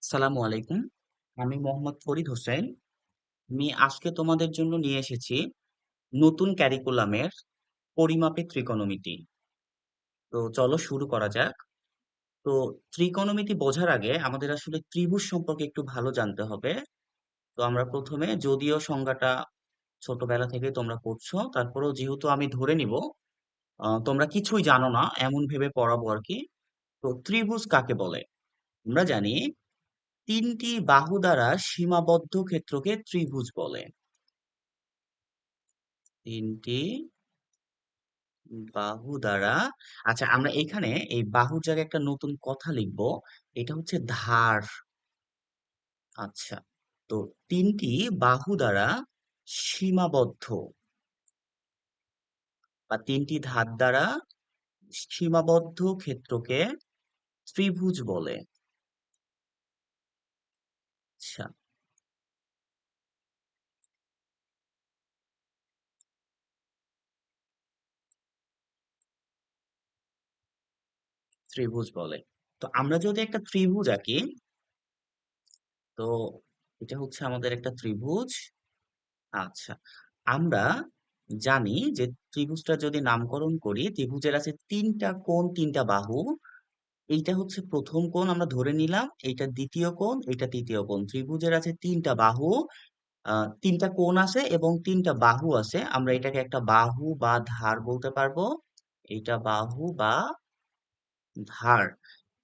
সালামু আলাইকুম। আমি মোহাম্মদ ফরিদ হোসেন। আমি আজকে তোমাদের জন্য নিয়ে এসেছি নতুন ক্যারিকুলামের পরিমাপে ত্রিকোণমিতি। তো চলো শুরু করা যাক। তো ত্রিকোণমিতি বোঝার আগে আমাদের আসলে ত্রিভুজ সম্পর্কে একটু ভালো জানতে হবে। তো আমরা প্রথমে যদিও সংজ্ঞাটা ছোটবেলা থেকে তোমরা পড়ছো, তারপরেও যেহেতু আমি ধরে নিব তোমরা কিছুই জানো না এমন ভেবে পড়াবো আর কি। তো ত্রিভুজ কাকে বলে? আমরা জানি তিনটি বাহু দ্বারা সীমাবদ্ধ ক্ষেত্রকে ত্রিভুজ বলে। তিনটি বাহু দ্বারা, আচ্ছা আমরা এখানে এই বাহুর জায়গায় একটা নতুন কথা লিখবো। এটা হচ্ছে ধার। আচ্ছা, তো তিনটি বাহু দ্বারা সীমাবদ্ধ বা তিনটি ধার দ্বারা সীমাবদ্ধ ক্ষেত্রকে ত্রিভুজ বলে। আচ্ছা, ত্রিভুজ বলে। তো আমরা যদি একটা ত্রিভুজ আঁকি, তো এটা হচ্ছে আমাদের একটা ত্রিভুজ। আচ্ছা, আমরা জানি যে ত্রিভুজটা যদি নামকরণ করি, ত্রিভুজের আছে তিনটা কোণ, তিনটা বাহু। এইটা হচ্ছে প্রথম কোণ আমরা ধরে নিলাম, এইটা দ্বিতীয় কোণ, এইটা তৃতীয় কোণ। ত্রিভুজের আছে তিনটা বাহু, তিনটা কোণ আছে এবং তিনটা বাহু আছে। আমরা এটাকে একটা বাহু বা ধার বলতে পারবো। এইটা বাহু বা ধার।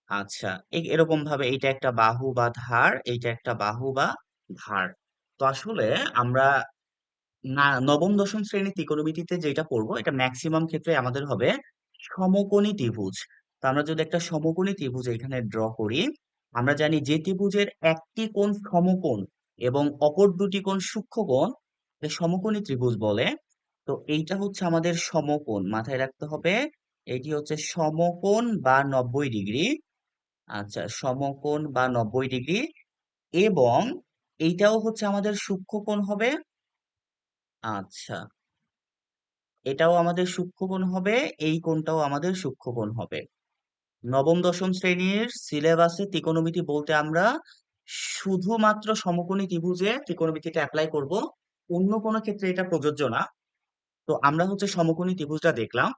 আচ্ছা, এরকম ভাবে এইটা একটা বাহু বা ধার, এইটা একটা বাহু বা ধার। তো আসলে আমরা না নবম দশম শ্রেণীর ত্রিকোণমিতিতে যেটা পড়বো, এটা ম্যাক্সিমাম ক্ষেত্রে আমাদের হবে সমকোণী ত্রিভুজ। তো আমরা যদি একটা সমকোণী ত্রিভুজ এখানে ড্র করি, আমরা জানি যে ত্রিভুজের একটি কোণ সমকোণ এবং অপর দুটি কোণ সূক্ষ্মকোণ, একে সমকোণী ত্রিভুজ বলে। তো এইটা হচ্ছে আমাদের সমকোণ, মাথায় রাখতে হবে। এটি হচ্ছে সমকোণ বা 90 ডিগ্রি। আচ্ছা, সমকোণ বা 90 ডিগ্রি। এবং এইটাও হচ্ছে আমাদের সূক্ষ্মকোণ হবে। আচ্ছা, এটাও আমাদের সূক্ষ্মকোণ হবে, এই কোণটাও আমাদের সূক্ষ্মকোণ হবে। নবম দশম শ্রেণীর সিলেবাসে ত্রিকোণমিতি বলতে আমরা শুধুমাত্র সমকোণী ত্রিভুজে ত্রিকোণমিতিটা অ্যাপ্লাই করব, অন্য কোনো ক্ষেত্রে এটা প্রযোজ্য না। তো আমরা হচ্ছে সমকোণী ত্রিভুজটা দেখলাম।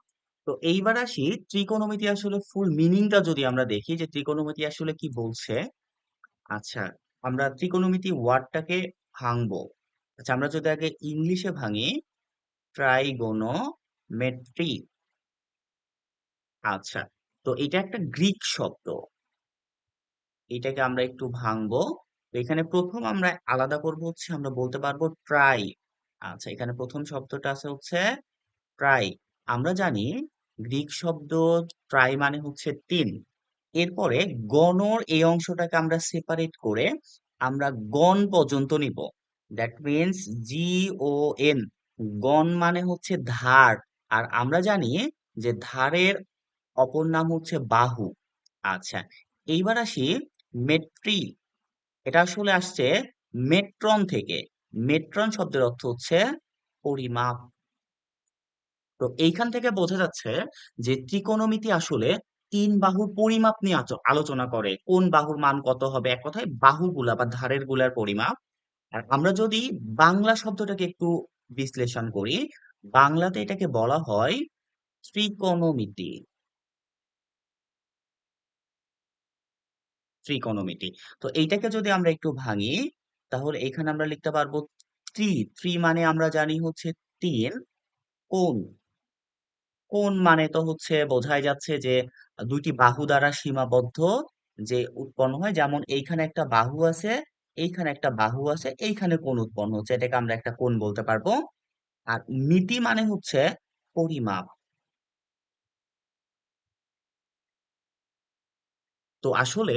তো এইবার আসি ত্রিকোণমিতি আসলে ফুল মিনিংটা যদি আমরা দেখি যে ত্রিকোণমিতি আসলে কি বলছে। আচ্ছা, আমরা ত্রিকোণমিতি ওয়ার্ডটাকে ভাঙবো। আচ্ছা, আমরা যদি আগে ইংলিশে ভাঙি, ট্রাইগোনোমেট্রি। আচ্ছা, তো এটা একটা গ্রিক শব্দ। এটাকে আমরা একটু ভাঙবো। তো এখানে প্রথম আমরা আলাদা করব হচ্ছে, আমরা বলতে পারবো ট্রাই। আচ্ছা, এখানে প্রথম শব্দটা আছে হচ্ছে ট্রাই। আমরা জানি গ্রিক শব্দ ট্রাই মানে হচ্ছে তিন। এরপরে গণর এই অংশটাকে আমরা সেপারেট করে আমরা গণ পর্যন্ত নিব। That means GON। গণ মানে হচ্ছে ধার। আর আমরা জানি যে ধারের অপর নাম হচ্ছে বাহু। আচ্ছা, এইবার আসি মেট্রি। এটা আসলে আসছে মেট্রন থেকে। মেট্রন শব্দের অর্থ হচ্ছে পরিমাপ। তো এইখান থেকে বোঝা যাচ্ছে যে ত্রিকোণমিতি আসলে তিন বাহুর পরিমাপ নিয়ে আলোচনা করে, কোন বাহুর মান কত হবে, এক কথায় বাহুগুলা বা ধারের গুলার পরিমাপ। আর আমরা যদি বাংলা শব্দটাকে একটু বিশ্লেষণ করি, বাংলাতে এটাকে বলা হয় ত্রিকোণমিতি। ত্রিকোণমিতি। তো এইটাকে যদি আমরা একটু ভাঙি, তাহলে এখানে আমরা লিখতে পারবো ত্রি। ত্রি মানে আমরা জানি হচ্ছে তিন। কোণ, কোণ মানে তো হচ্ছে বোঝাই যাচ্ছে যে দুইটি বাহু দ্বারা সীমাবদ্ধ যে উৎপন্ন হয়, যেমন এইখানে একটা বাহু আছে, এইখানে একটা বাহু আছে, এইখানে কোণ উৎপন্ন হচ্ছে, এটাকে আমরা একটা কোণ বলতে পারবো। আর মিতি মানে হচ্ছে পরিমাপ। তো আসলে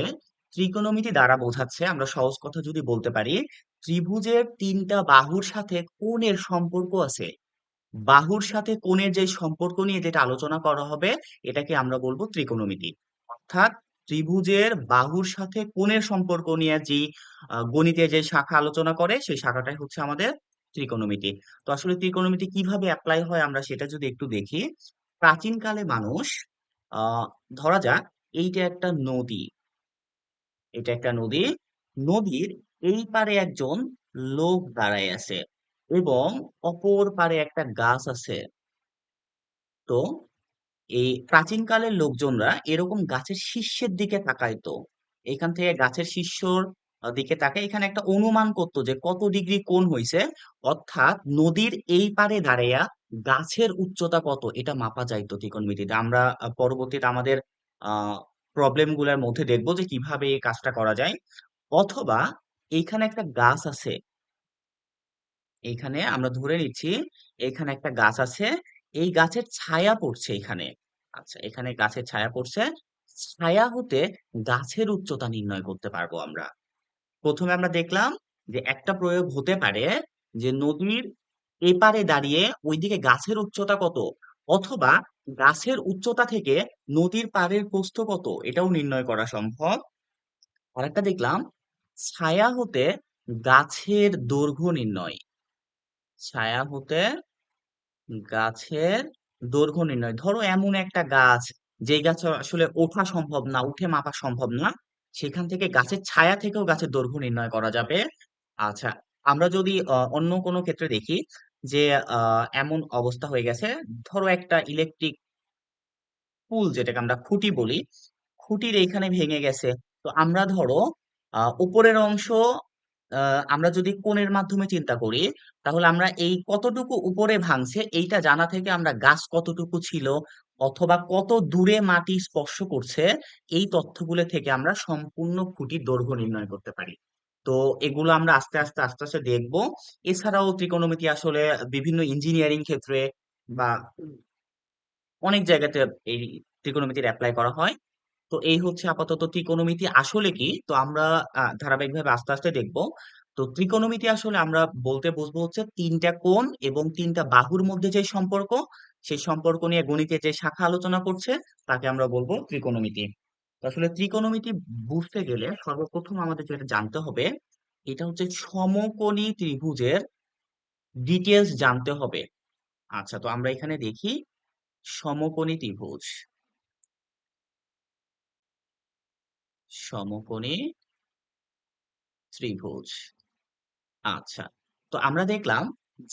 ত্রিকোণমিতি দ্বারা বোঝাচ্ছে, আমরা সহজ কথা যদি বলতে পারি, ত্রিভুজের তিনটা বাহুর সাথে কোণের সম্পর্ক আছে। বাহুর সাথে কোণের যে সম্পর্ক নিয়ে যেটা আলোচনা করা হবে, এটাকে আমরা বলবো ত্রিকোণমিতি। অর্থাৎ ত্রিভুজের বাহুর সাথে কোণের সম্পর্ক নিয়ে যে গণিতের যে শাখা আলোচনা করে, সেই শাখাটাই হচ্ছে আমাদের ত্রিকোণমিতি। তো আসলে ত্রিকোণমিতি কিভাবে অ্যাপ্লাই হয় আমরা সেটা যদি একটু দেখি। প্রাচীনকালে মানুষ, আহ ধরা যাক এইটা একটা নদী, এটা একটা নদী। নদীর এই পারে একজন লোক দাঁড়ায় আছে এবং অপর পারে একটা গাছ আছে। তো এই প্রাচীনকালের লোকজনরা এরকম গাছের শীর্ষের দিকে তাকাইতো। এখান থেকে গাছের শীর্ষর দিকে তাকায় এখানে একটা অনুমান করতো যে কত ডিগ্রি কোণ হইছে, অর্থাৎ নদীর এই পারে দাঁড়াইয়া গাছের উচ্চতা কত এটা মাপা যাইতো ত্রিকোণমিতিতে। আমরা পরবর্তীতে আমাদের আহ প্রবলেম গুলার মধ্যে দেখবো যে কিভাবে এই কাজটা করা যায়। অথবা এইখানে একটা গাছ আছে, এইখানে আমরা ধরে নিচ্ছি এখানে একটা গাছ আছে, এই গাছের ছায়া পড়ছে এখানে। আচ্ছা, এখানে গাছের ছায়া পড়ছে, ছায়া হতে গাছের উচ্চতা নির্ণয় করতে পারবো আমরা। প্রথমে আমরা দেখলাম যে একটা প্রয়োগ হতে পারে যে নদীর এপারে দাঁড়িয়ে ওইদিকে গাছের উচ্চতা কত, অথবা গাছের উচ্চতা থেকে নদীর পাড়ের প্রস্থ কত এটাও নির্ণয় করা সম্ভব। আরেকটা দেখলাম ছায়া হতে গাছের দৈর্ঘ্য নির্ণয়, ছায়া হতে গাছের দৈর্ঘ্য নির্ণয়। ধরো এমন একটা গাছ যে গাছ আসলে ওঠা সম্ভব না, উঠে মাপা সম্ভব না, সেখান থেকে গাছের ছায়া থেকেও গাছের দৈর্ঘ্য নির্ণয় করা যাবে। আচ্ছা, আমরা যদি অন্য কোনো ক্ষেত্রে দেখি যে এমন অবস্থা হয়ে গেছে, ধরো একটা ইলেকট্রিক পুল যেটাকে আমরা খুঁটি বলি, খুঁটির এইখানে ভেঙে গেছে। তো আমরা ধরো উপরের অংশ আমরা যদি কোণের মাধ্যমে চিন্তা করি, তাহলে আমরা এই কতটুকু উপরে ভাঙছে এইটা জানা থেকে আমরা গাছ কতটুকু ছিল অথবা কত দূরে মাটি স্পর্শ করছে, এই তথ্যগুলো থেকে আমরা সম্পূর্ণ খুঁটির দৈর্ঘ্য নির্ণয় করতে পারি। তো এগুলো আমরা আস্তে আস্তে আস্তে আস্তে দেখবো। এছাড়াও ত্রিকোণমিতি আসলে বিভিন্ন ইঞ্জিনিয়ারিং ক্ষেত্রে বা অনেক জায়গাতে এই ত্রিকোণমিতির অ্যাপ্লাই করা হয়। তো এই হচ্ছে আপাতত ত্রিকোণমিতি আসলে কি, তো আমরা ধারাবাহিকভাবে আস্তে আস্তে দেখব। তো ত্রিকোণমিতি আসলে আমরা বলতে বুঝবো হচ্ছে তিনটা কোণ এবং তিনটা বাহুর মধ্যে যে সম্পর্ক, সেই সম্পর্ক নিয়ে গণিতে যে শাখা আলোচনা করছে তাকে আমরা বলবো ত্রিকোণমিতি। তো আসলে ত্রিকোণমিতি বুঝতে গেলে সর্বপ্রথম আমাদের যেটা জানতে হবে এটা হচ্ছে সমকোণী ত্রিভুজের ডিটেলস জানতে হবে। আচ্ছা, তো আমরা এখানে দেখি সমকোণী ত্রিভুজ, সমকোণী ত্রিভুজ। আচ্ছা, তো আমরা দেখলাম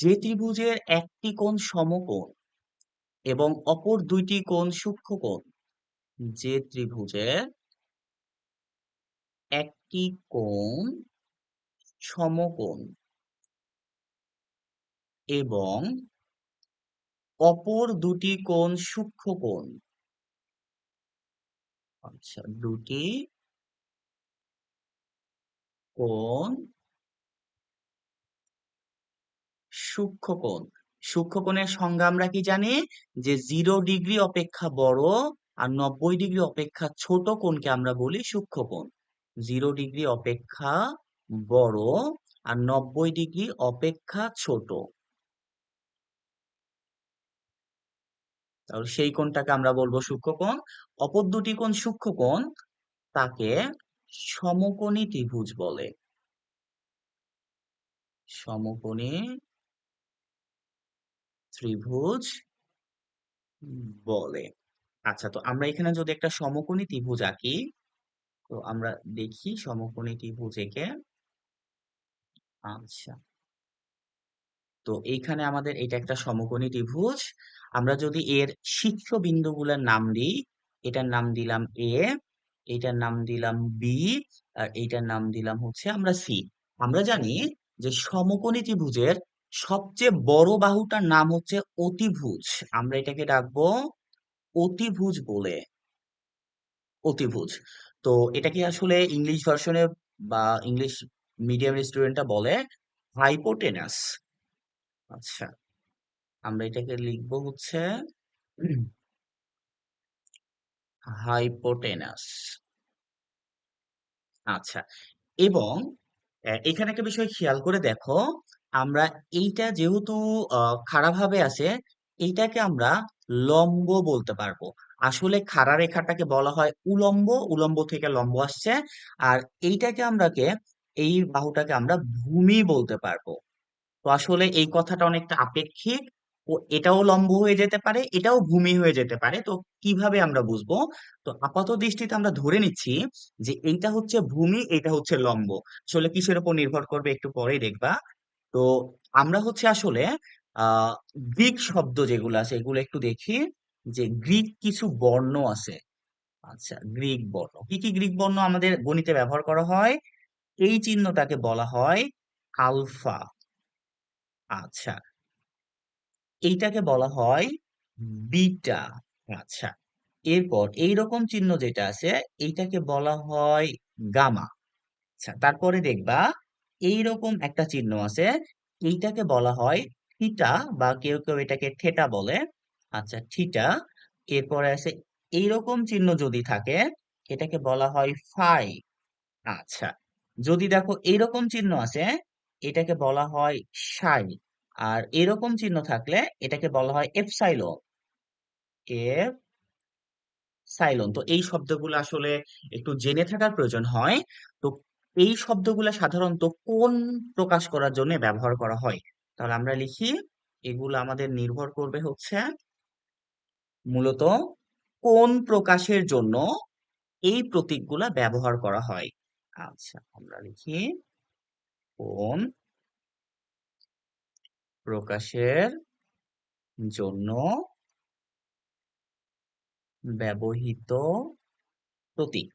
যে ত্রিভুজের একটি কোণ সমকোণ এবং অপর দুইটি কোণ সূক্ষ্মকোণ, যে ত্রিভুজের একটি কোণ সমকোণ এবং অপর দুটি কোণ সূক্ষ্মকোণ। আচ্ছা, দুটি কোণ সূক্ষ্মকোণ। সূক্ষ্মকোণের সংজ্ঞা আমরা কি জানি যে 0 ডিগ্রি অপেক্ষা বড় আর 90 ডিগ্রি অপেক্ষা ছোট কোণকে আমরা বলি সূক্ষ্মকোণ। 0 ডিগ্রি অপেক্ষা বড় আর 90 ডিগ্রি অপেক্ষা ছোট, তাহলে সেই কোণটাকে আমরা বলবো সূক্ষ্মকোণ। অপর দুটি কোণ সূক্ষ্মকোণ, তাকে সমকোণী ত্রিভুজ বলে, সমকোণী ত্রিভুজ বলে। আচ্ছা, তো আমরা এখানে যদি একটা সমকোণী ত্রিভুজ আঁকি, তো আমরা দেখি সমকোণী ত্রিভুজ এঁকে। আচ্ছা, তো এইখানে আমাদের এটা একটা সমকোণী ত্রিভুজ। আমরা যদি এর শীর্ষবিন্দুগুলোর নাম দিই, এটার নাম দিলাম এ, এটার নাম দিলাম বি, আর এইটার নাম দিলাম হচ্ছে আমরা সি। আমরা জানি যে সমকোণী ত্রিভুজের সবচেয়ে বড় বাহুটার নাম হচ্ছে অতিভুজ। আমরা এটাকে ডাকবো অতিভুজ বলে, অতিভুজ। তো এটাকে আসলে ইংলিশ ভার্সনে বা ইংলিশ মিডিয়ামের স্টুডেন্টরা বলে হাইপোটেনাস। আচ্ছা, আমরা এটাকে লিখবো হচ্ছে হাইপোটেনাস। আচ্ছা, এবং এখানে একটা বিষয় খেয়াল করে দেখো, আমরা এইটা যেহেতু খাড়া ভাবে আছে, এইটাকে আমরা লম্ব বলতে পারবো। আসলে খাড়া রেখাটাকে বলা হয় উলম্ব, উলম্ব থেকে লম্ব আসছে। আর এইটাকে এই বাহুটাকে আমরা ভূমি বলতে পারবো। তো আসলে এই কথাটা অনেকটা আপেক্ষিক। এটাও লম্ব হয়ে যেতে পারে, এটাও ভূমি হয়ে যেতে পারে। তো কিভাবে আমরা বুঝবো? তো আপাত দৃষ্টিতে আমরা ধরে নিচ্ছি যে এইটা হচ্ছে ভূমি, এটা হচ্ছে লম্ব। আসলে কিসের উপর নির্ভর করবে একটু পরেই দেখবা। তো আমরা হচ্ছে আসলে আহ গ্রিক শব্দ যেগুলো আছে এগুলো একটু দেখি, যে গ্রিক কিছু বর্ণ আছে। আচ্ছা, গ্রিক বর্ণ কি কি? গ্রিক বর্ণ আমাদের গণিতে ব্যবহার করা হয়, এই চিহ্নটাকে বলা হয় আলফা। আচ্ছা, এইটাকে বলা হয় বিটা। আচ্ছা, এরপর এইরকম চিহ্ন যেটা আছে এইটাকে বলা হয় গামা। আচ্ছা, তারপরে দেখবা এইরকম একটা চিহ্ন আছে, এইটাকে বলা হয় থিটা, বা কেউ কেউ এটাকে থেটা বলে। আচ্ছা, থিটা। এরপরে আছে এইরকম চিহ্ন যদি থাকে, এটাকে বলা হয় ফাই। আচ্ছা, যদি দেখো এইরকম চিহ্ন আছে, এটাকে বলা হয় সাই। আর এরকম চিহ্ন থাকলে এটাকে বলা হয় এপসাইলন। সাইলন। তো এই শব্দগুলো আসলে একটু জেনে থাকার প্রয়োজন হয়। তো এই শব্দগুলো সাধারণত কোন প্রকাশ করার জন্য ব্যবহার করা হয়? তাহলে আমরা লিখি, এগুলো আমাদের নির্ভর করবে হচ্ছে মূলত কোন প্রকাশের জন্য এই প্রতীকগুলা ব্যবহার করা হয়। আচ্ছা, আমরা লিখি কোন প্রকাশের জন্য ব্যবহৃত প্রতীক।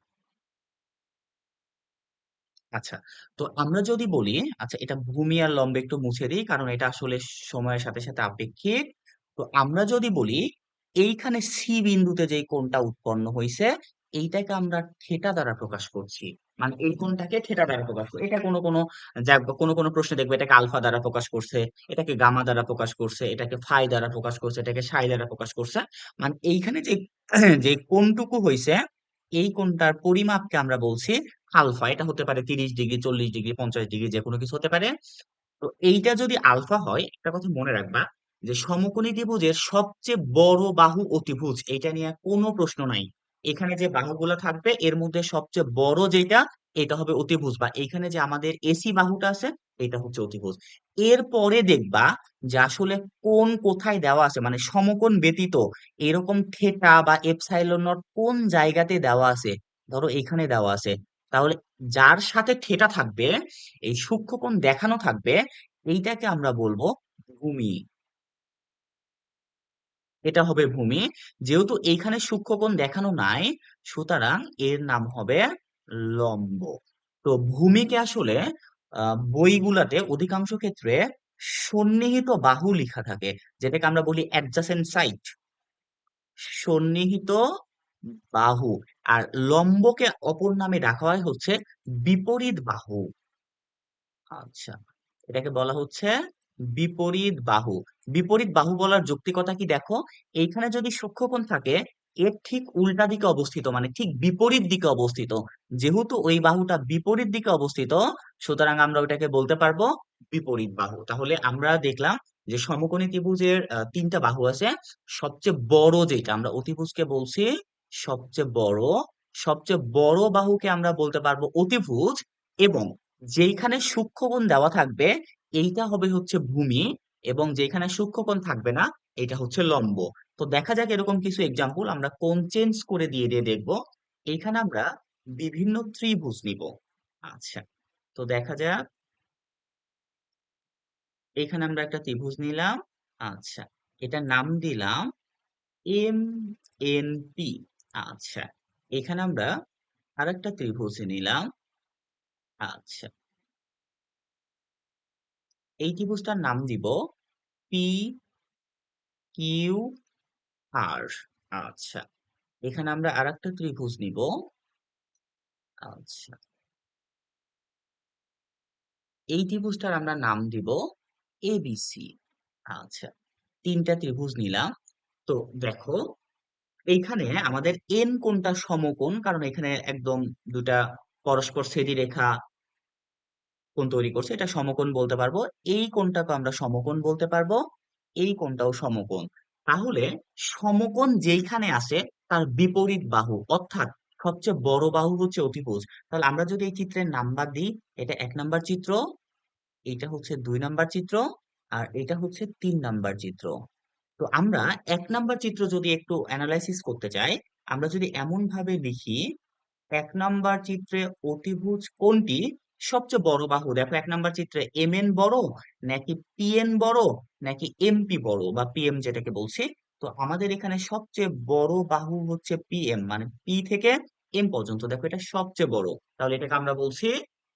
আচ্ছা, তো আমরা যদি বলি, আচ্ছা এটা ভূমি আর লম্ব একটু মুছে দিই কারণ এটা আসলে সময়ের সাথে সাথে আপেক্ষিক। তো আমরা যদি বলি এইখানে সি বিন্দুতে যে কোণটা উৎপন্ন হয়েছে, এইটাকে আমরা থিটা দ্বারা প্রকাশ করছি। মানে এই কোণটাকে থিটা দ্বারা প্রকাশ করছি। এটা কোনো কোনো কোনো কোনো প্রশ্নে দেখবে এটাকে আলফা দ্বারা প্রকাশ করছে, এটাকে গামা দ্বারা প্রকাশ করছে, এটাকে ফাই দ্বারা প্রকাশ করছে, এটাকে সাই দ্বারা প্রকাশ করছে। মানে এইখানে যে যে কোণটুকু হয়েছে, এই কোণটার পরিমাপকে আমরা বলছি আলফা। এটা হতে পারে 30 ডিগ্রি, 40 ডিগ্রি, 50 ডিগ্রি, যে কোনো কিছু হতে পারে। তো এইটা যদি আলফা হয়, একটা কথা মনে রাখবা, যে সমকোণী ত্রিভুজের সবচেয়ে বড় বাহু অতিভুজ, এটা নিয়ে কোনো প্রশ্ন নাই। এখানে যে বাহুগুলো থাকবে এর মধ্যে সবচেয়ে বড় যেটা, এটা হবে অতিভুজ, বা এইখানে যে আমাদের এসি বাহুটা আছে এটা হচ্ছে অতিভুজ। এরপরে দেখবা যে আসলে কোন কোথায় দেওয়া আছে, মানে সমকোণ ব্যতীত এরকম থেটা বা এপসাইলন নট কোন জায়গাতে দেওয়া আছে। ধরো এখানে দেওয়া আছে, তাহলে যার সাথে থেটা থাকবে, এই সূক্ষ্মকোণ দেখানো থাকবে, এইটাকে আমরা বলবো ভূমি। এটা হবে ভূমি। যেহেতু এইখানে সূক্ষ্মকোণ দেখানো নাই, সুতরাং এর নাম হবে লম্ব। তো ভূমিকে আসলে বইগুলাতে অধিকাংশ ক্ষেত্রে সন্নিহিত বাহু লেখা থাকে, যেটাকে আমরা বলি অ্যাডজাসেন্ট সাইড, সন্নিহিত বাহু। আর লম্বকে অপর নামে ডাকা হয় হচ্ছে বিপরীত বাহু। আচ্ছা, এটাকে বলা হচ্ছে বিপরীত বাহু। বিপরীত বাহু বলার যৌক্তিকতা কি দেখো, এইখানে যদি সূক্ষ্মকোণ থাকে, এর ঠিক উল্টা দিকে অবস্থিত, মানে ঠিক বিপরীত দিকে অবস্থিত। যেহেতু ওই বাহুটা বিপরীত দিকে অবস্থিত, সুতরাং আমরা ওইটাকে বলতে পারবো বিপরীত বাহু। তাহলে আমরা দেখলাম যে সমকোণী ত্রিভুজের তিনটা বাহু আছে। সবচেয়ে বড় যেটা, আমরা অতিভুজকে বলছি সবচেয়ে বড়, সবচেয়ে বড় বাহুকে আমরা বলতে পারবো অতিভুজ। এবং যেইখানে সূক্ষ্মকোণ দেওয়া থাকবে এইটা হবে হচ্ছে ভূমি, এবং যেখানে সূক্ষ্মকোণ থাকবে না এটা হচ্ছে লম্ব। তো দেখা যাক এরকম কিছু এক্সাম্পল আমরা কোণ চেঞ্জ করে দিয়ে দিয়ে দেখবো। এইখানে আমরা বিভিন্ন ত্রিভুজ নিব। আচ্ছা, তো দেখা যাক, এখানে আমরা একটা ত্রিভুজ নিলাম। আচ্ছা, এটার নাম দিলাম এম এন পি। আচ্ছা, এখানে আমরা আরেকটা ত্রিভুজ নিলাম। আচ্ছা, এই ত্রিভুজটার নাম দিব পি কিউ আর। আচ্ছা, এখানে আমরা আরেকটা ত্রিভুজ নিব। আচ্ছা, এই ত্রিভুজটার আমরা নাম দিব এবিসি। আচ্ছা, তিনটা ত্রিভুজ নিলাম। তো দেখো, এইখানে আমাদের এন কোণটা সমকোণ, কারণ এখানে একদম দুটা পরস্পর ছেদি রেখা কোণ তৈরি করছে, এটা সমকোণ বলতে পারবো। এই কোণটাকে আমরা সমকোণ বলতে পারবো, এই কোণটাও সমকোণ। তাহলে সমকোণ যেইখানে আসে তার বিপরীত বাহু, অর্থাৎ সবচেয়ে বড় বাহু হচ্ছে অতিভুজ। তাহলে আমরা যদি এই চিত্রের নাম্বার দিই, এটা 1 নাম্বার চিত্র, এটা হচ্ছে 2 নাম্বার চিত্র, আর এটা হচ্ছে 3 নাম্বার চিত্র। তো আমরা 1 নাম্বার চিত্র যদি একটু অ্যানালাইসিস করতে চাই, আমরা যদি এমন ভাবে লিখি 1 নাম্বার চিত্রে অতিভুজ কোনটি সবচেয়ে বড় বাহু? দেখো 1 নাম্বার চিত্রে এমএন বড় নাকি পিএন বড় নাকি এমপি বড় বা পিএম যেটাকে বলছি। তো আমাদের এখানে সবচেয়ে বড় বাহু হচ্ছে পিএম, মানে পি থেকে এম পর্যন্ত দেখো এটা সবচেয়ে বড়। তাহলে এটাকে আমরা বলছি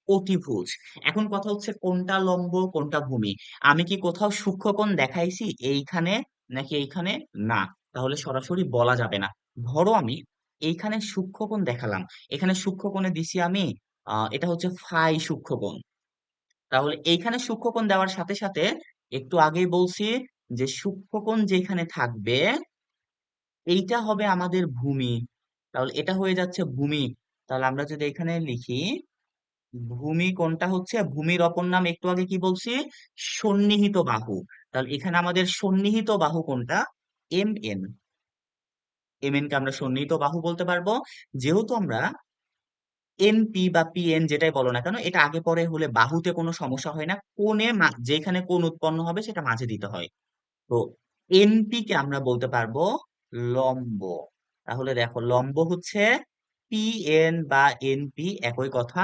অতিভুজ। এখন কথা হচ্ছে কোনটা লম্ব কোনটা ভূমি। আমি কি কোথাও সূক্ষ্মকোণ দেখাইছি এইখানে নাকি এইখানে? না, তাহলে সরাসরি বলা যাবে না। ধরো আমি এইখানে সূক্ষ্মকোণ দেখালাম, এখানে সূক্ষ্মকোণে দিছি আমি এটা হচ্ছে ফাই সূক্ষ্মকোণ। তাহলে এইখানে সূক্ষ্মকোণ দেওয়ার সাথে সাথে একটু আগেই বলছি যে সূক্ষ্মকোণ যেখানে থাকবে এইটা হবে আমাদের ভূমি। তাহলে এটা হয়ে যাচ্ছে ভূমি। তাহলে আমরা যদি এখানে লিখি ভূমি কোণটা হচ্ছে, ভূমির অপর নাম একটু আগে কি বলছি, সন্নিহিত বাহু। তাহলে এখানে আমাদের সন্নিহিত বাহু কোনটা? M N. এম এন কে আমরা সন্নিহিত বাহু বলতে পারবো। যেহেতু আমরা এনপি বা পিএন যেটাই বলো না কেন এটা আগে পরে হলে বাহুতে কোনো সমস্যা হয় না, কোণে যেখানে কোণ উৎপন্ন হবে সেটা মাঝে দিতে হয়। তো এনপি কে আমরা বলতে পারবো লম্ব। তাহলে দেখো লম্ব হচ্ছে পিএন বা এনপি একই কথা।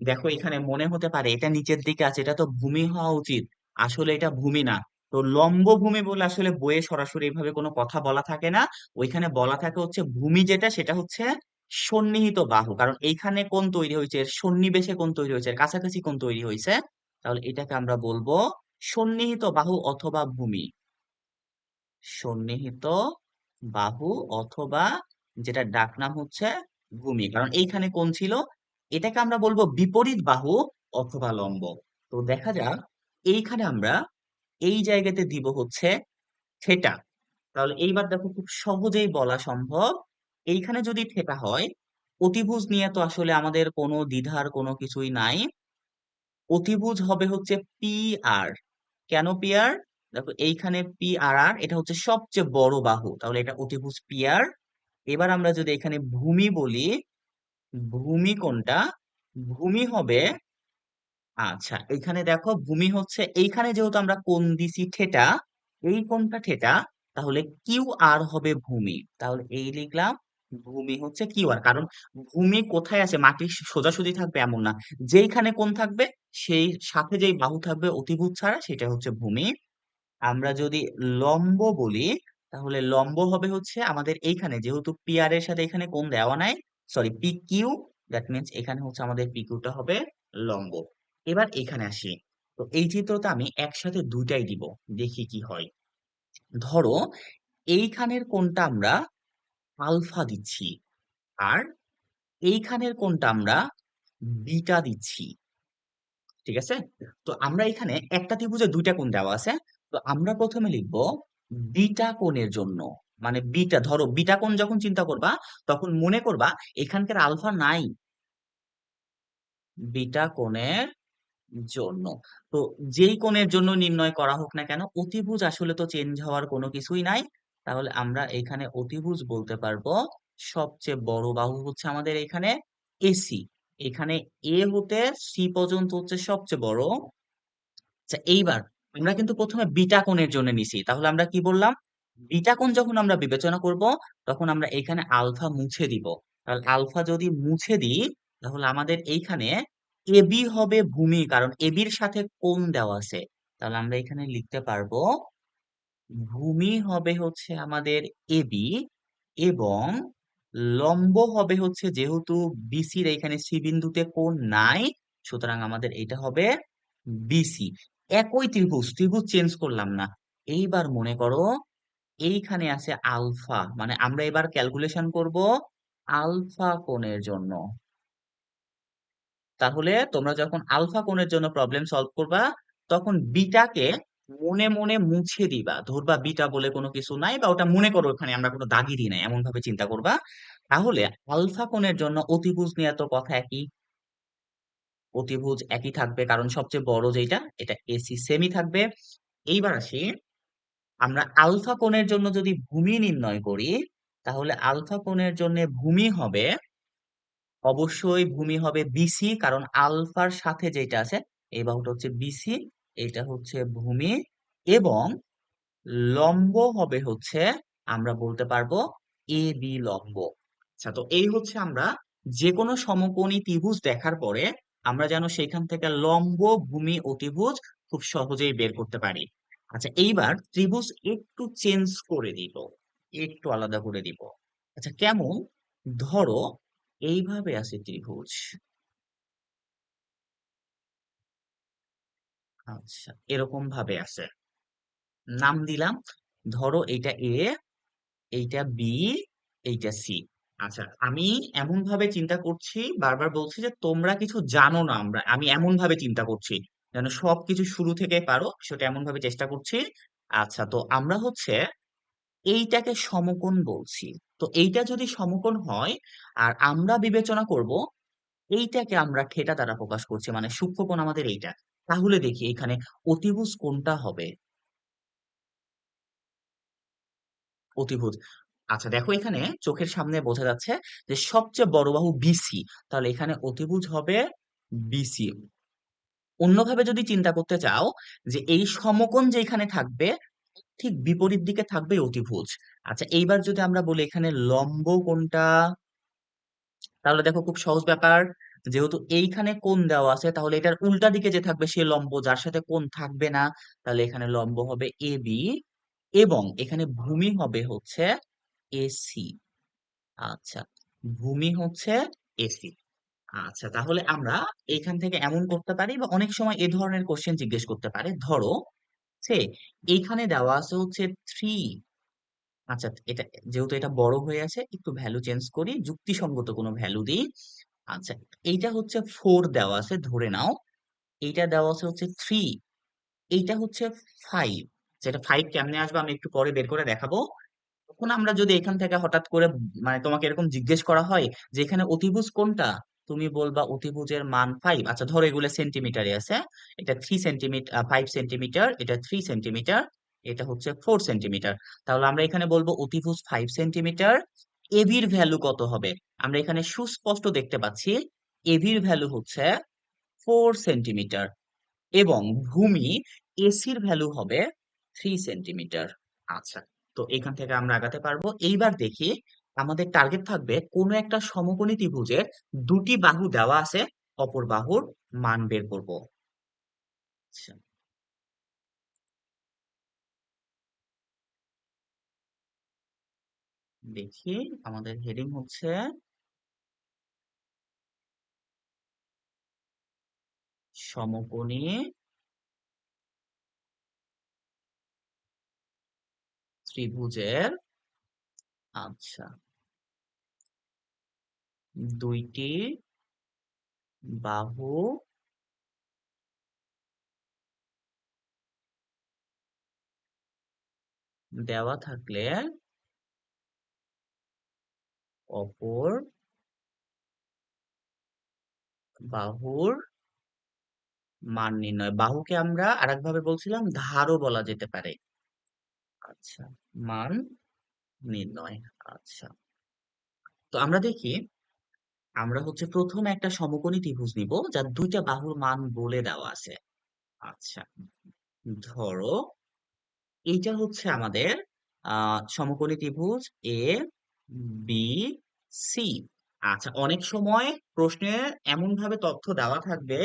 দেখো এখানে মনে হতে পারে এটা নিচের দিকে আছে, এটা তো ভূমি হওয়া উচিত, আসলে এটা ভূমি না। তো লম্ব ভূমি বলে আসলে বইয়ে সরাসরি এভাবে কোনো কথা বলা থাকে না। ওইখানে বলা থাকে হচ্ছে ভূমি যেটা সেটা হচ্ছে সন্নিহিত বাহু, কারণ এইখানে কোণ তৈরি হয়েছে, এর সন্নিবেশে কোণ তৈরি হয়েছে, এর কাছাকাছি কোণ তৈরি হয়েছে। তাহলে এটাকে আমরা বলবো সন্নিহিত বাহু অথবা ভূমি। সন্নিহিত বাহু অথবা যেটা ডাক নাম হচ্ছে ভূমি, কারণ এইখানে কোণ ছিল। এটাকে আমরা বলবো বিপরীত বাহু অথবা লম্ব। তো দেখা যাক এইখানে আমরা এই জায়গাতে দিব হচ্ছে থেটা। তাহলে এইবার দেখো খুব সহজেই বলা সম্ভব, এইখানে যদি থেটা হয়, অতিভুজ নিয়ে তো আসলে আমাদের কোনো দ্বিধার কোনো কিছুই নাই। অতিভুজ হবে হচ্ছে পি আর। কেন পি আর? দেখো এইখানে পি আর আর এটা হচ্ছে সবচেয়ে বড় বাহু, তাহলে এটা অতিভুজ পি আর। এবার আমরা যদি এখানে ভূমি বলি, ভূমি কোনটা? ভূমি হবে, আচ্ছা এখানে দেখো ভূমি হচ্ছে এইখানে যেহেতু আমরা কোণ দিছি থেটা, এই কোণটা থেটা, তাহলে কিউ আর হবে ভূমি। তাহলে এই লিখলাম ভূমি হচ্ছে কিউ আর, কারণ ভূমি কোথায় আছে, মাটির সোজাসুজি থাকবে এমন না, যেইখানে কোণ থাকবে সেই সাথে যেই বাহু থাকবে অতিভুজ ছাড়া সেটা হচ্ছে ভূমি। আমরা যদি লম্ব বলি, তাহলে লম্ব হবে হচ্ছে আমাদের এইখানে যেহেতু পি আর এর সাথে এখানে কোণ দেওয়া নাই, sorry P Q, that means এখানে হচ্ছে আমাদের পি কিউটা হবে লম্ব। এবার এখানে আসি, তো এই চিত্রতে আমি একসাথে দুইটাই দিব, দেখি কি হয়। ধরো এইখানের কোণটা আমরা আলফা দিচ্ছি, আর এইখানের কোণটা আমরা বিটা দিচ্ছি। ঠিক আছে? তো আমরা এখানে একটা ত্রিভুজে দুইটা কোণ দেওয়া আছে। তো আমরা প্রথমে লিখব বিটা কোণের জন্য, মানে বিটা, ধরো বিটা কোণ যখন চিন্তা করবা তখন মনে করবা এখানকার আলফা নাই, বিটা কোণের জন্য। তো যেই কোণের জন্য নির্ণয় করা হোক না কেন অতিভুজ আসলে তো চেঞ্জ হওয়ার কোনো কিছুই নাই। তাহলে আমরা এখানে অতিভুজ বলতে পারবো সবচেয়ে বড় বাহু হচ্ছে আমাদের এখানে এসি। এখানে এ হতে সি পর্যন্ত হচ্ছে সবচেয়ে বড়। আচ্ছা এইবার আমরা কিন্তু প্রথমে বিটা কোণের জন্য নিছি, তাহলে আমরা কি বললাম, বিটা কোণ যখন আমরা বিবেচনা করব তখন আমরা এখানে আলফা মুছে দিব। তাহলে আলফা যদি মুছে দিই তাহলে আমাদের এইখানে এবি হবে ভূমি, কারণ এবির সাথে কোণ দেওয়া আছে। তাহলে আমরা এখানে লিখতে পারবো ভূমি হবে হচ্ছে আমাদের এবি, এবং লম্ব হবে হচ্ছে যেহেতু বিসির এখানে সি বিন্দুতে কোণ নাই, সুতরাং আমাদের এটা হবে বিসি। একই ত্রিভুজ, ত্রিভুজ চেঞ্জ করলাম না। এইবার মনে করো এইখানে আছে আলফা, মানে আমরা এবার ক্যালকুলেশন করব আলফা কোণের জন্য। তাহলে তোমরা যখন আলফা কোণের জন্য প্রবলেম সলভ করবা তখন বিটাকে মনে মনে মুছে দিবা, ধরবা বিটা বলে কোনো কিছু নাই, বা ওটা মনে করো ওখানে আমরা কোনো দাগই দিই নাই এমন ভাবে চিন্তা করবা। তাহলে আলফা কোণের জন্য অতিভুজ নিয়ে তো কথা একই, অতিভুজ একই থাকবে কারণ সবচেয়ে বড় যেটা এটা এসি সেমি থাকবে। এইবার আসি, আমরা আলফা কোণের জন্য যদি ভূমি নির্ণয় করি তাহলে আলফা কোণের জন্য ভূমি হবে, অবশ্যই ভূমি হবে বিসি, কারণ আলফার সাথে যেটা আছে এই বাহুটা হচ্ছে বিসি, এটা হচ্ছে ভূমি। এবং লম্ব হবে হচ্ছে, আমরা বলতে পারবো এ বি লম্ব। আচ্ছা, তো এই হচ্ছে আমরা যে কোনো সমকোণী ত্রিভুজ দেখার পরে আমরা যেন সেখান থেকে লম্ব, ভূমি, অতিভুজ খুব সহজেই বের করতে পারি। আচ্ছা, এইবার ত্রিভুজ একটু চেঞ্জ করে দিব, একটু আলাদা করে দিব। আচ্ছা, কেমন? ধরো এইভাবে আছে ত্রিভুজ। আচ্ছা, এরকম ভাবে আছে, নাম দিলাম। ধরো এইটা এ, এইটা বি, এইটা সি। আচ্ছা, আমি এমন ভাবে চিন্তা করছি, বারবার বলছি যে তোমরা কিছু জানো না, আমি এমন ভাবে চিন্তা করছি যেন সবকিছু শুরু থেকে পারো, সেটা এমন ভাবে চেষ্টা করছি। আচ্ছা, তো আমরা হচ্ছে এইটাকে সমকোণ বলছি। তো এইটা যদি সমকোণ হয়, আর আমরা বিবেচনা করব এইটাকে আমরা থেটা দ্বারা প্রকাশ করছি, মানে সূক্ষ্মকোণ আমাদের এইটা, তাহলে দেখি এখানে অতিভুজ কোনটা হবে? অতিভুজ। আচ্ছা, দেখো এখানে চোখের সামনে বোঝা যাচ্ছে যে সবচেয়ে বড় বাহু বিসি, তাহলে এখানে অতিভুজ হবে বিসি। অন্যভাবে যদি চিন্তা করতে চাও যে এই সমকোণ যেখানে থাকবে ঠিক বিপরীত দিকে থাকবে অতিভুজ। আচ্ছা, এইবার যদি আমরা বলি এখানে লম্ব কোনটা, তাহলে দেখো খুব সহজ ব্যাপার। যেহেতু এইখানে কোণ দেওয়া আছে, তাহলে এটার উল্টা দিকে যে থাকবে সে লম্ব, যার সাথে কোণ থাকবে না। তাহলে এখানে লম্ব হবে এ বি, এবং এখানে ভূমি হবে হচ্ছে এসি। আচ্ছা, ভূমি হচ্ছে এসি। আচ্ছা, তাহলে আমরা এখান থেকে এমন করতে পারি, বা অনেক সময় এ ধরনের কোশ্চেন জিজ্ঞেস করতে পারে। ধরো সে এইখানে দেওয়া আছে হচ্ছে 3। আচ্ছা, এটা যেহেতু এটা বড় হয়ে আছে, একটু ভ্যালু চেঞ্জ করি, যুক্তিসঙ্গত কোনো ভ্যালু দিই। আচ্ছা, এইটা হচ্ছে 4 দেওয়া আছে ধরে নাও, এইটা দেওয়া আছে হচ্ছে 3, এইটা হচ্ছে 5। যেটা 5 কেমনে আসবে আমি একটু পরে বের করে দেখাবো। তখন আমরা যদি এখান থেকে হঠাৎ করে মানে তোমাকে এরকম জিজ্ঞেস করা হয় যে এখানে অতিভুজ কোনটা, তুমি বলবা অতিভুজের মান 5। আচ্ছা, ধরো এগুলো সেন্টিমিটারে আছে, এটা 3 সেন্টিমিটার, 5 সেন্টিমিটার, এটা 3 সেন্টিমিটার, এটা হচ্ছে 4 সেন্টিমিটার। তাহলে আমরা এখানে বলবো অতিভুজ 5 সেন্টিমিটার। এবির ভ্যালু কত হবে? আমরা এখানে সুস্পষ্ট দেখতে পাচ্ছি এবির ভ্যালু হচ্ছে 4 সেন্টিমিটার, এবং ভূমি এসির ভ্যালু হবে 3 সেন্টিমিটার। আচ্ছা, তো এখান থেকে আমরা আগাতে পারবো। এইবার দেখি, আমাদের টার্গেট থাকবে কোনো একটা সমকোণী ত্রিভুজের দুটি বাহু দেওয়া আছে, অপর বাহুর মান বের করব। আচ্ছা, দেখি, আমাদের হেডিং হচ্ছে সমকোণী ত্রিভুজের, আচ্ছা, দুইটি বাহু দেওয়া থাকলে অপর বাহুর মান নির্ণয়। বাহুকে আমরা আরেকভাবে বলছিলাম ধারও বলা যেতে পারে। আচ্ছা, মান নির্ণয়। আচ্ছা, তো আমরা দেখি, আমরা হচ্ছে প্রথমে একটা সমকোণী ত্রিভুজ নিব যার দুইটা বাহুর মান বলে দেওয়া আছে। আচ্ছা, ধরো এইটা হচ্ছে আমাদের সমকোণী ত্রিভুজ এ বি সি। আচ্ছা, অনেক সময় প্রশ্নে এমন ভাবে তথ্য দেওয়া থাকবে,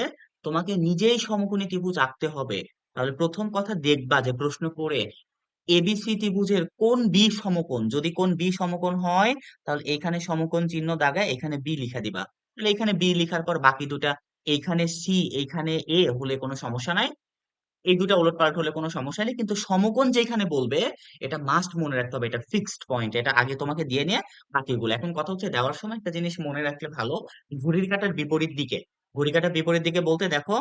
তোমাকে নিজেই সমকোণী ত্রিভুজ আঁকতে হবে। তাহলে প্রথম কথা দেখবা যে প্রশ্ন করে এবিসি ত্রিভুজের কোন বি সমকোণ, যদি কোন বি সমকোণ হয় তাহলে এখানে সমকোণ চিহ্ন দাগায় এখানে বি লিখে দিবা। তাহলে এখানে বি লিখার পর বাকি দুটা, এইখানে সি এইখানে এ হলে কোনো সমস্যা নাই, এই দুটা উলটপালট হলে কোনো সমস্যা নেই, কিন্তু সমকোণ যেখানে বলবে এটা মাস্ট মনে রাখতে হবে, এটা ফিক্সড পয়েন্ট, এটা আগে তোমাকে দিয়ে নিয়ে বাকিগুলো। এখন কথা হচ্ছে দেওয়ার সময় একটা জিনিস মনে রাখলে ভালো, ঘড়ির কাঁটার বিপরীত দিকে, ঘড়ির কাঁটার বিপরীত দিকে বলতে দেখো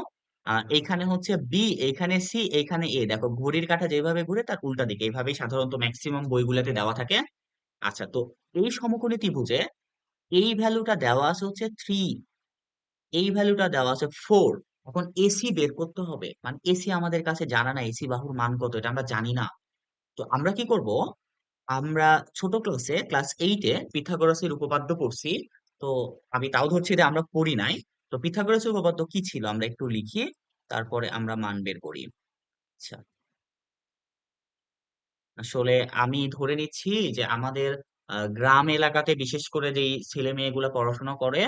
এইখানে হচ্ছে বি, এইখানে সি, এইখানে এ, দেখো ঘড়ির কাঁটা যেভাবে ঘুরে তার উল্টা দিকে, এইভাবেই সাধারণত ম্যাক্সিমাম বইগুলোতে দেওয়া থাকে। আচ্ছা, তো এই সমকোণী ত্রিভুজে এই ভ্যালুটা দেওয়া আছে হচ্ছে 3, এই ভ্যালুটা দেওয়া আছে 4। এখন এসি বের করতে হবে, মানে এসি আমাদের কাছে জানা না, এসি বাহুর মান কত এটা আমরা জানি না। তো আমরা কি করব, আমরা ছোট ক্লাসে ক্লাস 8-এ পিথাগোরাসের উপপাদ্য পড়ছি। তো আমি তাও ধরছি যে আমরা পড়ি নাই। তো পিথাগোরাসের উপপাদ্য কি ছিল আমরা একটু লিখি, তারপরে আমরা মান বের করি। আচ্ছা, আসলে আমি ধরে নিচ্ছি যে আমাদের গ্রাম এলাকাতে বিশেষ করে যেই ছেলে মেয়েগুলো পড়াশোনা করে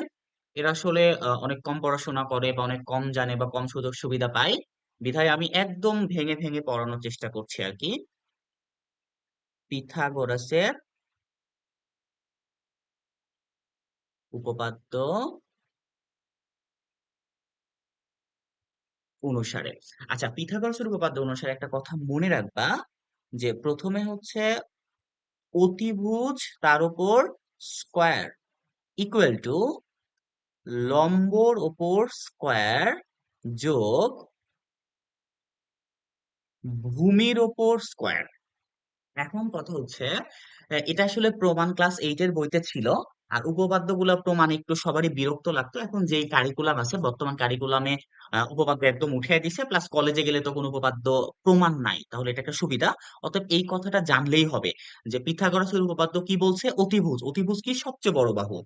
এরা আসলে অনেক কম পড়াশোনা করে বা অনেক কম জানে বা কম সুযোগ সুবিধা পায় বিধায় আমি একদম ভেঙে ভেঙে পড়ানোর চেষ্টা করছি আর কি। পিথাগোরাসের উপপাদ্য অনুসারে, আচ্ছা পিথাগোরাসের উপপাদ্য অনুসারে একটা কথা মনে রাখবা যে প্রথমে হচ্ছে অতিভুজ তার উপর স্কোয়ার ইকুয়াল টু লম্বর উপর স্কোয়ার যোগ ভূমির ওপর স্কোয়ার। এখন কথা হচ্ছে এটা আসলে প্রমাণ ক্লাস 8 এর বইতে ছিল। আর উপপাদ্য গুলা প্রমাণ একটু সবারই বিরক্ত লাগতো, এখন যেই কারিকুলাম আছে বর্তমান কারিকুলামে উপপাদ্য একদম উঠিয়ে দিছে, প্লাস কলেজে গেলে তো কোনো উপপাদ্য প্রমাণ নাই, তাহলে এটা একটা সুবিধা। অতএব এই কথাটা জানলেই হবে যে পিথাগোরাসের উপপাদ্য কি বলছে, অতিভুজ, অতিভুজ কি সবচেয়ে বড় বাহু,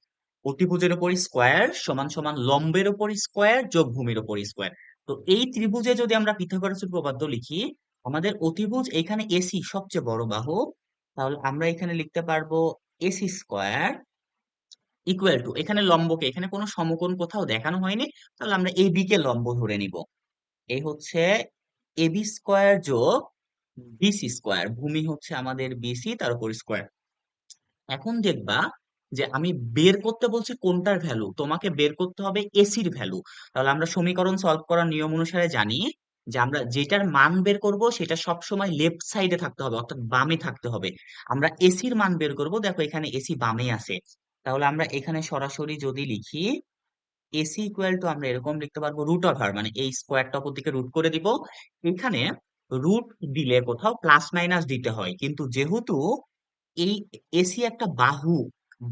অতিভুজের উপর স্কোয়ার সমান সমান লম্বের উপর স্কোয়ার যোগ ভূমির উপর স্কোয়ার। তো এই ত্রিভুজে যদি আমরা পিথাগোরাসের উপপাদ্য লিখি, আমাদের অতিভুজ এখানে এসি সবচেয়ে বড় বাহু, তাহলে আমরা এখানে লিখতে পারবো এসি স্কোয়ার ইকুয়াল টু, এখানে লম্বকে, এখানে কোনো সমকোণ কোথাও দেখানো হয়নি, তাহলে আমরা এবি কে লম্ব ধরে নিব। এই হচ্ছে এবি স্কোয়ার যোগ বিসি স্কোয়ার, ভূমি হচ্ছে আমাদের বিসি তার উপর স্কোয়ার। এখন দেখবা যে আমি বের করতে বলছি কোনটার ভ্যালু, তোমাকে বের করতে হবে এসির ভ্যালু। তাহলে আমরা সমীকরণ সলভ করার নিয়ম অনুসারে জানি যে আমরা যেটার মান বের করব সেটা সব সময় লেফট সাইডে থাকতে হবে, অর্থাৎ বামে থাকতে হবে। আমরা এসির মান বের করব, দেখো এখানে এসি বামে আছে, তাহলে আমরা এখানে সরাসরি যদি লিখি এসি ইকুয়াল টু, আমরা এরকম লিখতে পারবো রুট ওভার, মানে এই স্কোয়ারটা অপর দিকে রুট করে দিব। এখানে রুট দিলে কোথাও প্লাস মাইনাস দিতে হয়, কিন্তু যেহেতু এই এসি একটা বাহু,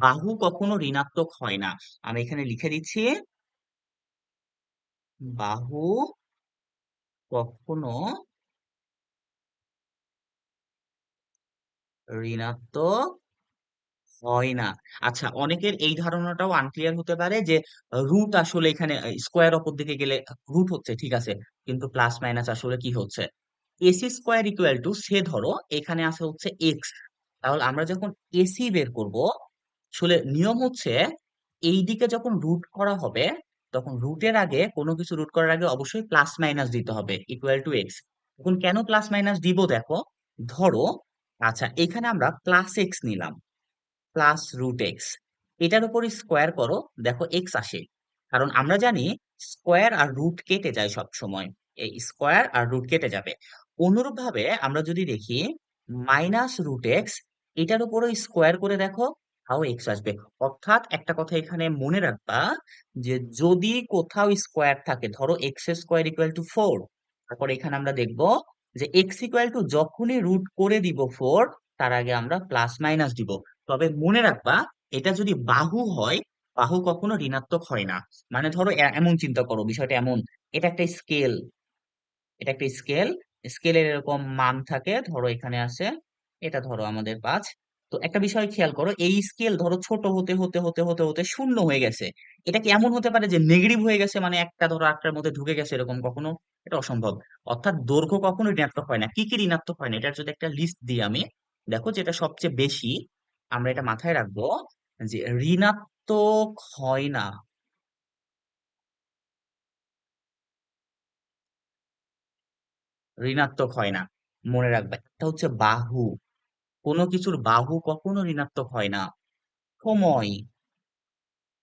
বাহু কখনো ঋণাত্মক হয় না। আমি এখানে লিখে দিচ্ছি বাহু কখনো ঋণাত্মক হয় না। আচ্ছা, অনেকের এই ধারণাটাও আনক্লিয়ার হতে পারে যে রুট আসলে এখানে স্কোয়ার অপর দিকে গেলে রুট হচ্ছে, ঠিক আছে, কিন্তু প্লাস মাইনাস আসলে কি হচ্ছে, এসি স্কোয়ার ইকুয়াল টু, সে ধরো এখানে আছে হচ্ছে এক্স, তাহলে আমরা যখন এসি বের করব, আসলে নিয়ম হচ্ছে এই দিকে যখন রুট করা হবে তখন রুটের আগে, কোনো কিছু রুট করার আগে অবশ্যই প্লাস মাইনাস দিতে হবে ইকুয়াল টু এক্স। এখন কেন প্লাস মাইনাস দিব দেখো, ধরো, আচ্ছা এখানে আমরা প্লাস এক্স নিলাম, প্লাস রুট এক্স, এটার উপর স্কোয়ার করো, দেখো এক্স আসে, কারণ আমরা জানি স্কোয়ার আর রুট কেটে যায় সব সময়, এই স্কোয়ার আর রুট কেটে যাবে। অনুরূপ ভাবে আমরা যদি দেখি মাইনাস রুট এক্স, এটার উপরও স্কোয়ার করে দেখো, তাও এক্স আসবে। অর্থাৎ একটা কথা এখানে মনে রাখবা যে যদি কোথাও স্কোয়ার থাকে, ধরো এক্স স্কোয়ার ইকুয়াল টু 4, তারপর এখানে আমরা দেখবো যে এক্স ইকুয়াল টু যখনই রুট করে দিব 4, তার আগে আমরা প্লাস মাইনাস দিব। তবে মনে রাখবা এটা যদি বাহু হয়, বাহু কখনো ঋণাত্মক হয় না। মানে ধরো এমন চিন্তা করো, বিষয়টা এমন, এটা একটা স্কেল, এটা একটা স্কেল, স্কেলের এরকম মান থাকে, ধরো এখানে আছে, এটা ধরো আমাদের 5। তো একটা বিষয় খেয়াল করো, এই স্কেল ধরো ছোট হতে হতে হতে হতে হতে শূন্য হয়ে গেছে। এটা কি এমন হতে পারে যে নেগেটিভ হয়ে গেছে, মানে একটা ধরো আটটার মধ্যে ঢুকে গেছে এরকম কখনো? এটা অসম্ভব। অর্থাৎ দৈর্ঘ্য কখনো ঋণাত্মক হয় না। কি কি ঋণাত্মক হয় না, এটার যদি একটা লিস্ট দিই আমি, দেখো যেটা সবচেয়ে বেশি, আমরা এটা মাথায় রাখবো যে ঋণাত্মক হয় না, ঋণাত্মক হয় না, মনে রাখবে এটা হচ্ছে বাহু। কোনো কিছুর বাহু কখনো ঋণাত্মক হয় না। সময়,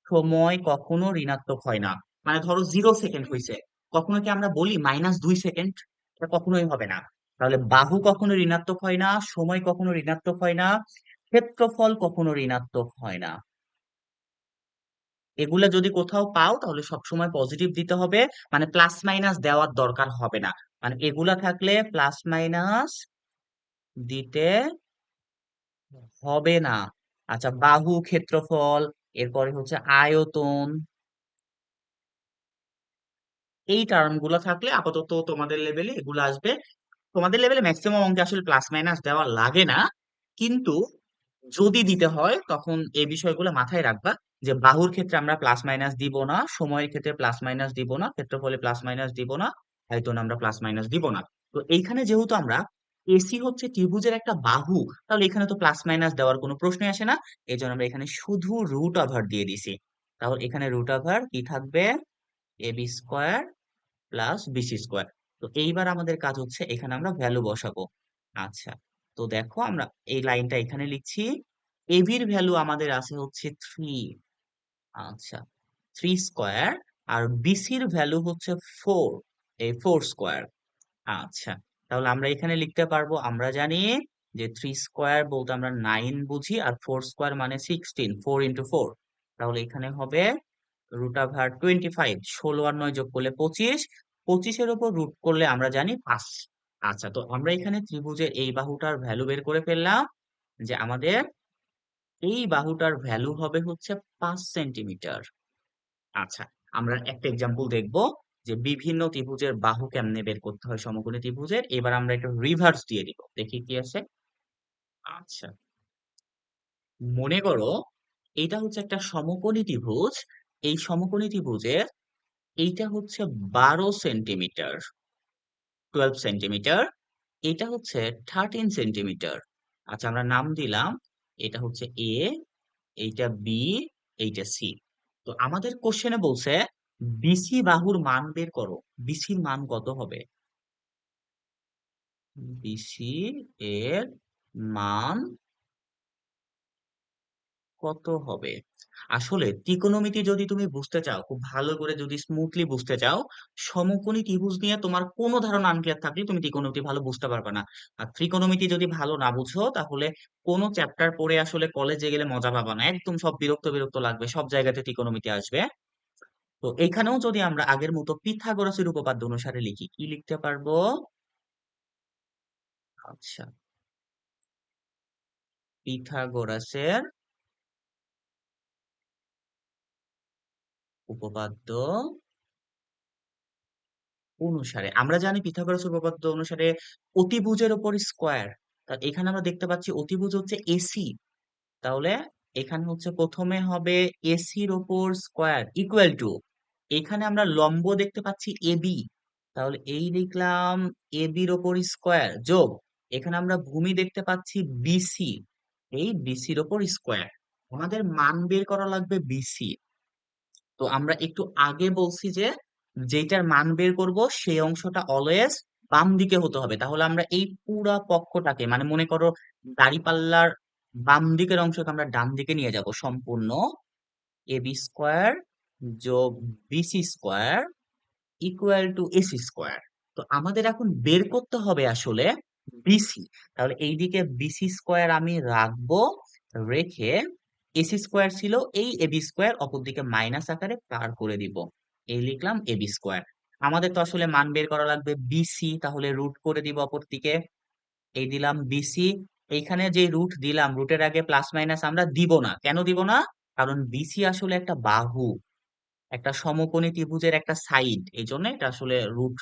সময় কখনো ঋণাত্মক হয় না। মানে ধরো 0 সেকেন্ড হয়েছে, কখনো কি আমরা বলি -2 সেকেন্ড? এটা কখনোই হবে না। তাহলে বাহু কখনো ঋণাত্মক হয় না, সময় কখনো ঋণাত্মক হয় না, ক্ষেত্রফল কখনো ঋণাত্মক হয় না। এগুলা যদি কোথাও পাও তাহলে সবসময় পজিটিভ দিতে হবে, মানে প্লাস মাইনাস দেওয়ার দরকার হবে না। মানে এগুলা থাকলে প্লাস মাইনাস দিতে হবে না। আচ্ছা, বাহু, ক্ষেত্রফল, এরপরে হচ্ছে আয়তন, এই টার্ম গুলো থাকলে আপাতত তোমাদের লেভেলে এগুলো আসবে। তোমাদের লেভেলে ম্যাক্সিমাম অঙ্কে আসলে প্লাস মাইনাস দেওয়া লাগে না, কিন্তু যদি দিতে হয় তখন এই বিষয়গুলো মাথায় রাখবা যে বাহুর ক্ষেত্রে আমরা প্লাস মাইনাস দিব না, সময়ের ক্ষেত্রে প্লাস মাইনাস দিব না, ক্ষেত্রফলে প্লাস মাইনাস দিব না, আয়তন আমরা প্লাস মাইনাস দিব না। তো এইখানে যেহেতু আমরা এসি হচ্ছে ত্রিভুজের একটা বাহু, তাহলে এখানে তো প্লাস মাইনাস দেওয়ার কোনো প্রশ্নই আসে না। এই জন্য আমরা এখানে শুধু রুট ওভার দিয়ে দিছি। তাহলে এখানে রুট ওভার কি থাকবে, AB square plus BC square. তো এইবার আমাদের কাজ হচ্ছে এখানে আমরা ভ্যালু বসাবো। আচ্ছা, তো দেখো আমরা এই লাইনটা এখানে লিখছি। এবির ভ্যালু আমাদের আছে হচ্ছে 3। আচ্ছা, 3 স্কোয়ার। আর বিসির ভ্যালু হচ্ছে 4, এই 4 স্কোয়ার। আচ্ছা, তাহলে আমরা এখানে লিখতে পারবো, আমরা জানি যে 3 স্কোয়ার বলতে আমরা 9 বুঝি, আর 4 স্কোয়ার মানে 16, 4 ইন্টু 4। তাহলে এখানে হবে রুট ওভার 25, 16 আর 9 যোগ করলে 25, 25-এর উপর রুট করলে আমরা জানি 5। আচ্ছা, তো আমরা এখানে ত্রিভুজের এই বাহুটার ভ্যালু বের করে ফেললাম, যে আমাদের এই বাহুটার ভ্যালু হবে হচ্ছে 5 সেন্টিমিটার। আচ্ছা, আমরা একটা এক্সাম্পল দেখব যে বিভিন্ন ত্রিভুজের বাহু কেমনে বের করতে হয় সমকোণী ত্রিভুজের। এবার আমরা একটা রিভার্স দিয়ে দিব, দেখি কি আছে। আচ্ছা, মনে করো এইটা হচ্ছে একটা সমকোণী ত্রিভুজ। এই সমকোণী ত্রিভুজের এইটা হচ্ছে 12 সেন্টিমিটার, 12 সেন্টিমিটার। এটা হচ্ছে 13 সেন্টিমিটার। আচ্ছা, আমরা নাম দিলাম, এটা হচ্ছে এ, এইটা বি, এইটা সি। তো আমাদের কোশ্চেনে বলছে বিসি বাহুর মান বের করো। বিসির মান কত হবে? বিসি এর মান কত হবে? আসলে ত্রিকোণমিতি যদি তুমি বুঝতে চাও, খুব ভালো করে যদি স্মুথলি বুঝতে চাও, সমকোণী ত্রিভুজ নিয়ে তোমার কোনো ধারণা আনক্লিয়ার থাকলে তুমি ত্রিকোণমিতি ভালো বুঝতে পারবে না। আর ত্রিকোণমিতি যদি ভালো না বুঝো, তাহলে কোনো চ্যাপ্টার পড়ে আসলে কলেজে গেলে মজা পাবা না, একদম সব বিরক্ত বিরক্ত লাগবে, সব জায়গাতে ত্রিকোণমিতি আসবে। তো এখানেও যদি আমরা আগের মতো পিথাগোরাসের উপপাদ্য অনুসারে লিখি, কি লিখতে পারবো? আচ্ছা, পিথাগোরাসের উপপাদ্য অনুসারে আমরা জানি পিথাগোরাস উপপাদ্য অনুসারে অতিভুজের উপর স্কোয়ার। তা এখানে আমরা দেখতে পাচ্ছি অতিভুজ হচ্ছে এসি। তাহলে এখানে হচ্ছে প্রথমে হবে এসির উপর স্কোয়ার ইকুয়াল টু, এখানে আমরা লম্ব দেখতে পাচ্ছি এবি, তাহলে এই লিখলাম এবির ওপর স্কোয়ার যোগ, এখানে আমরা ভূমি দেখতে পাচ্ছি বিসি, এই বিসির ওপর স্কোয়ার। আমাদের মান বের করা লাগবে বিসি। তো আমরা একটু আগে বলছি যে যেটার মান বের করব সেই অংশটা অলওয়েজ বাম দিকে হতে হবে। তাহলে আমরা এই পুরা পক্ষটাকে, মানে মনে করো দাঁড়িপাল্লার বাম দিকের অংশকে আমরা ডান দিকে নিয়ে যাব, সম্পূর্ণ এবি স্কোয়ার যোগ BC square equal to AC square. তো আমাদের এখন বের করতে হবে আসলে বিসি। তাহলে এইদিকে বিসি স্কোয়ার আমি রাখবো, রেখে এসি স্কোয়ার ছিল এই এবি স্কোয়ার অপরদিকে মাইনাস আকারে পার করে দিব, এই লিখলাম এবি স্কোয়ার। আমাদের তো আসলে মান বের করা লাগবে বিসি, তাহলে রুট করে দিব অপরদিকে, এই দিলাম বিসি। এইখানে যে রুট দিলাম, রুটের আগে প্লাস মাইনাস আমরা দিব না, কেন দিব না? কারণ বিসি আসলে একটা বাহু, একটা সমকোণী ত্রিভুজের একটা সাইড, এই জন্য এটা আসলে রুট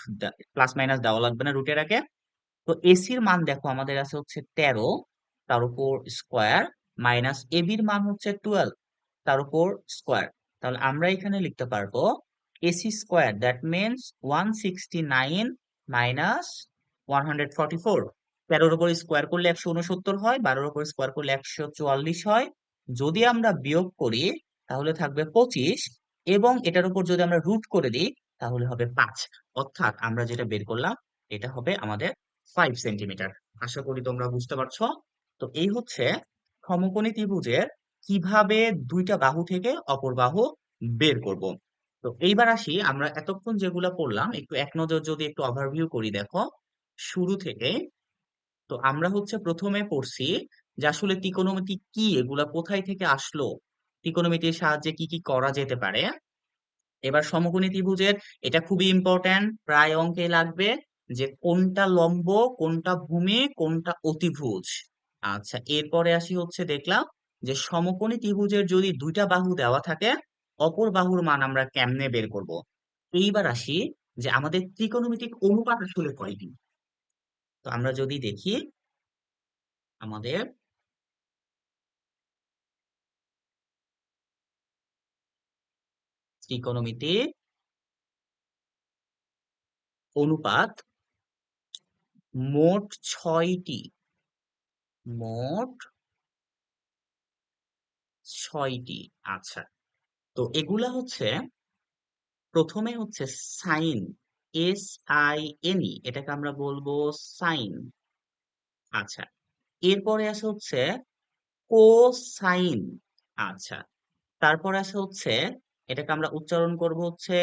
প্লাস মাইনাস দেওয়া লাগবে না রুটের আগে। তো এসির মান দেখো আমাদের আছে হচ্ছে 13, তার উপর স্কোয়ার, মাইনাস এবির মান হচ্ছে 12, তার উপর স্কোয়ার। তাহলে আমরা এখানে লিখতে পারবো AC square, that means 169 minus 144। 13-র উপর স্কোয়ার করলে 169 হয়, 12-র উপর স্কোয়ার করলে 144 হয়। যদি আমরা বিয়োগ করি তাহলে থাকবে 25, এবং এটার উপর যদি আমরা রুট করে দিই তাহলে হবে 5। অর্থাৎ আমরা যেটা বের করলাম এটা হবে আমাদের 5 সেন্টিমিটার। আশা করি তোমরা বুঝতে পারছো। তো এই হচ্ছে সমকোণী ত্রিভুজের কিভাবে দুইটা বাহু থেকে অপর বাহু বের করব। তো এইবার আসি, আমরা এতক্ষণ যেগুলা পড়লাম একটু এক নজর যদি একটু ওভারভিউ করি, দেখো শুরু থেকে। তো আমরা হচ্ছে প্রথমে পড়ছি যে আসলে ত্রিকোণমিতি কি, এগুলা কোথায় থেকে আসলো, ত্রিকোণমিতির সাহায্যে কি কি করা যেতে পারে। এবার সমকোণী ত্রিভুজের এটা খুবই ইম্পর্ট্যান্ট, প্রায় অঙ্কে লাগবে, যে কোনটা লম্ব, কোনটা ভূমি, কোনটা অতিভুজ। আচ্ছা, এরপরে আসি হচ্ছে দেখলাম যে সমকোণী ত্রিভুজের যদি দুইটা বাহু দেওয়া থাকে, অপর বাহুর মান আমরা কেমনে বের করব। এইবার আসি যে আমাদের ত্রিকোণমিতিক অনুপাত আসলে কয়টি। তো আমরা যদি দেখি আমাদের ত্রিকোণমিতিক অনুপাত মোট 6টি। মোট 6টি। আচ্ছা, তো এগুলা হচ্ছে, প্রথমে হচ্ছে সাইন, SINE, এটাকে আমরা বলবো সাইন। আচ্ছা, এরপরে আছে হচ্ছে কোসাইন। আচ্ছা, তারপরে আছে হচ্ছে, এটাকে আমরা উচ্চারণ করব হচ্ছে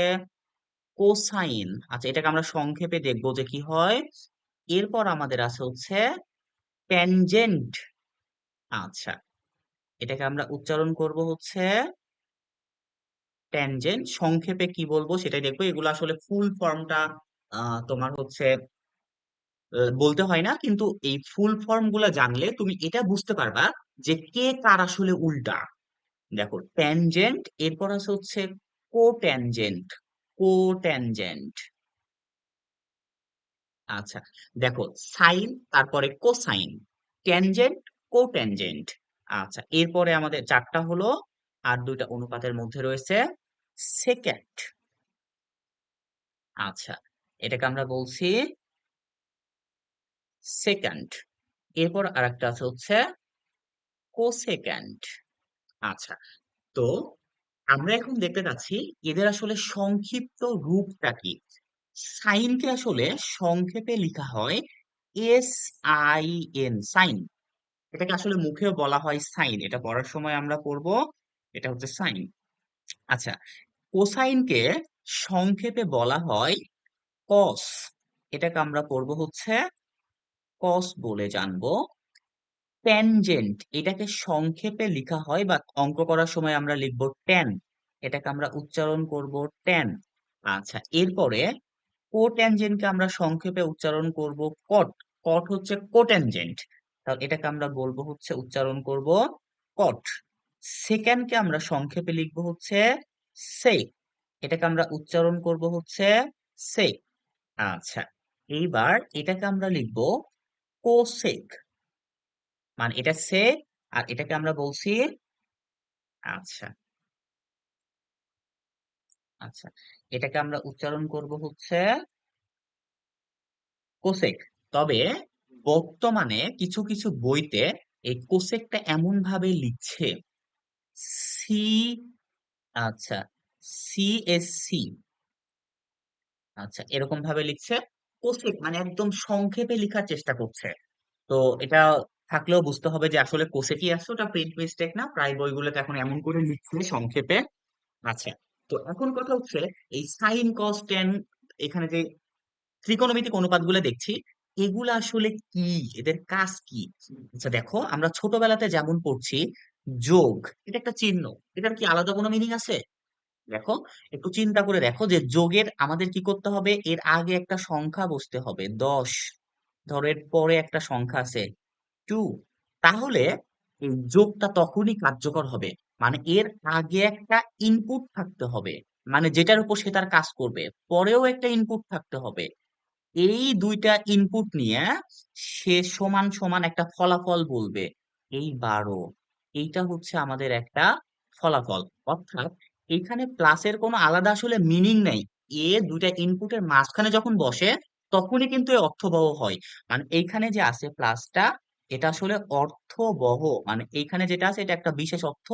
কোসাইন। আচ্ছা, এটাকে আমরা সংক্ষেপে দেখবো যে কি হয়। এরপর আমাদের আছে হচ্ছে ট্যানজেন্ট। আচ্ছা, এটাকে আমরা উচ্চারণ করব হচ্ছে ট্যানজেন্ট। সংক্ষেপে কি বলবো সেটাই দেখবো। এগুলো আসলে ফুল ফর্মটা তোমার হচ্ছে বলতে হয় না, কিন্তু এই ফুল ফর্ম গুলা জানলে তুমি এটা বুঝতে পারবা যে কে কার আসলে উল্টা। দেখো, ট্যানজেন্ট, এরপর আছে হচ্ছে কোট্যানজেন্ট। কোট্যানজেন্ট। আচ্ছা, দেখো, সাইন, তারপরে কোসাইন, ট্যানজেন্ট, কোট্যানজেন্ট। আচ্ছা, এরপরে আমাদের চারটা হলো, আর দুইটা অনুপাতের মধ্যে রয়েছে সেকেন্ড। আচ্ছা, এটাকে আমরা বলছি সেকেন্ড। এরপর আরেকটা আছে হচ্ছে কোসেক্যান্ড। আচ্ছা, তো আমরা এখন দেখতে পাচ্ছি এদের আসলে সংক্ষিপ্ত রূপটা কি। সাইনকে আসলে সংক্ষেপে লেখা হয় SIN, সাইন। এটাকে আসলে মুখেও বলা হয় সাইন, এটা পড়ার সময় আমরা পড়বো, এটা হচ্ছে সাইন। আচ্ছা, কোসাইনকে সংক্ষেপে বলা হয় কস। এটাকে আমরা পড়বো হচ্ছে কস বলে জানবো। ট্যানজেন্ট, এটাকে সংক্ষেপে লেখা হয় বা অঙ্ক করার সময় আমরা লিখবো ট্যান, এটাকে আমরা উচ্চারণ করব ট্যান। আচ্ছা, এরপরে কোট্যানজেন্টকে আমরা সংক্ষেপে উচ্চারণ করব কট। কট হচ্ছে কোট্যানজেন্ট, তাহলে এটাকে আমরা বলবো হচ্ছে উচ্চারণ করব কট। সেকেন্ডকে আমরা সংক্ষেপে লিখবো হচ্ছে সেক, এটাকে আমরা উচ্চারণ করব হচ্ছে সেক। আচ্ছা, এইবার এটাকে আমরা লিখবো কোসেক, মানে এটা সেক, আর এটাকে আমরা বলছি, আচ্ছা, আচ্ছা, এটাকে আমরা উচ্চারণ করব হচ্ছে কোসেক। তবে বর্তমানে কিছু কিছু বইতে এই কোসেকটা এমন ভাবে লিখছে সি, আচ্ছা, CSC, আচ্ছা, এরকম ভাবে লিখছে। কোসেক মানে একদম সংক্ষেপে লেখার চেষ্টা করছে। তো এটা থাকলেও বুঝতে হবে যে আসলে কোসেকই আছে, ওটা প্রিন্ট মিস্টেক না, প্রায় বইগুলোতে এখন এমন করে লিখছে সংক্ষেপে। আচ্ছা, তো এখন কথা হচ্ছে এই সাইন কস ট্যান, এখানে যে ত্রিকোণমিতিক অনুপাতগুলো দেখছি, এগুলা আসলে কি, এদের কাজ কি। আচ্ছা, দেখো, আমরা ছোটবেলাতে যেমন পড়ছি যোগ, এটা একটা চিহ্ন, এটার কি আলাদা কোনো মিনিং আছে? দেখো, একটু চিন্তা করে দেখো যে যোগের আমাদের কি করতে হবে, এর আগে একটা সংখ্যা বসতে হবে 10, ধরো এর পরে একটা সংখ্যা আছে 2, তাহলে এই যোগটা তখনই কার্যকর হবে। মানে এর আগে একটা ইনপুট থাকতে হবে, মানে যেটার উপর সে তার কাজ করবে, পরেও একটা ইনপুট থাকতে হবে। এই দুইটা ইনপুট নিয়ে সে সমান সমান একটা ফলাফল বলবে, এই 12। এইটা হচ্ছে আমাদের একটা ফলাফল। অর্থাৎ এখানে প্লাসের কোনো আলাদা আসলে মিনিং নেই। দুইটা ইনপুটের মাঝখানে যখন বসে তখনই কিন্তু এর অর্থবহ হয়। মানে এইখানে যে আছে প্লাসটা, এটা আসলে অর্থবহ, মানে এইখানে যেটা আছে এটা একটা বিশেষ অর্থ,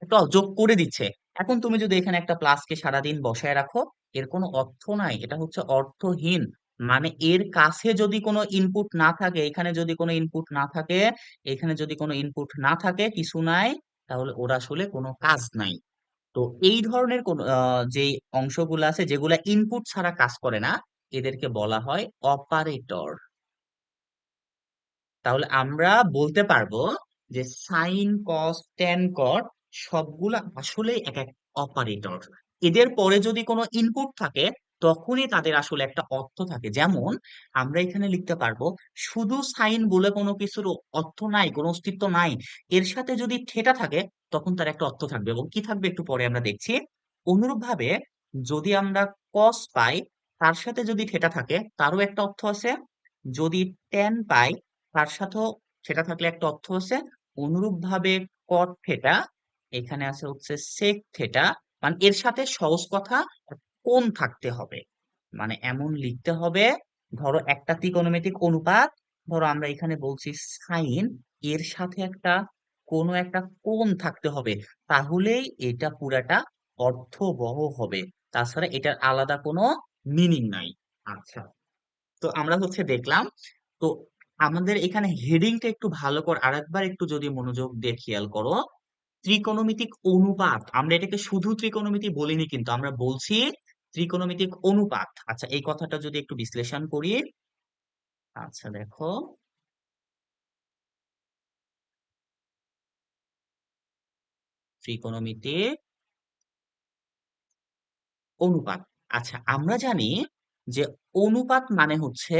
একটা যোগ করে দিচ্ছে। এখন তুমি যদি এখানে একটা প্লাসকে সারাদিন বসায় রাখো, এর কোনো অর্থ নাই, এটা হচ্ছে অর্থহীন। মানে এর কাছে যদি কোনো ইনপুট না থাকে, এখানে যদি কোনো ইনপুট না থাকে, এখানে যদি কোনো ইনপুট না থাকে, কিছু নাই, তাহলে ওরা আসলে কোনো কাজ নাই। তো এই ধরনের কোন যে অংশগুলো আছে যেগুলা ইনপুট ছাড়া কাজ করে না, এদেরকে বলা হয় অপারেটর। তাহলে আমরা বলতে পারবো যে সাইন কস ট্যান কট সবগুলা আসলে এক এক অপারেটর। এদের পরে যদি কোনো ইনপুট থাকে তখনই তাদের আসলে একটা অর্থ থাকে। যেমন আমরা এখানে লিখতে পারবো শুধু সাইন বলে কোনো কিছুর অর্থ নাই, কোনো অস্তিত্ব নাই, এর সাথে যদি থেটা থাকে তখন তার একটা অর্থ থাকবে, এবং কি থাকবে একটু পরে আমরা দেখছি। অনুরূপ ভাবে যদি আমরা কস পাই, তার সাথে যদি থেটা থাকে তারও একটা অর্থ আছে। যদি ট্যান পাই, তার সাথেও সেটা থাকলে একটা অর্থ আছে। অনুরূপ ভাবে কট থেটা, এখানে আছে হচ্ছে সেক থেটা, মানে এর সাথে সহজ কথা কোণ থাকতে হবে, মানে এমন লিখতে হবে ধরো একটা ত্রিকোণমিতিক অনুপাত, ধরো আমরা এখানে বলছি সাইন, এর সাথে কোনো একটা কোণ থাকতে হবে, তাহলেই এটা পুরাটা অর্থবহ হবে। তাছাড়া এটার আলাদা কোনো মিনিং নাই। আচ্ছা, তো আমরা দেখলাম। তো আমাদের এখানে হেডিংটা একটু ভালো করে আরেকবার একটু যদি মনোযোগ দিয়ে খেয়াল করো, ত্রিকোণমিতিক অনুপাত, আমরা এটাকে শুধু ত্রিকোণমিতি বলিনি, কিন্তু আমরা বলছি ত্রিকোণমিতিক অনুপাত। আচ্ছা, এই কথাটা যদি একটু বিশ্লেষণ করি। আচ্ছা দেখো, ত্রিকোণমিতিক অনুপাত। আচ্ছা, আমরা জানি যে অনুপাত মানে হচ্ছে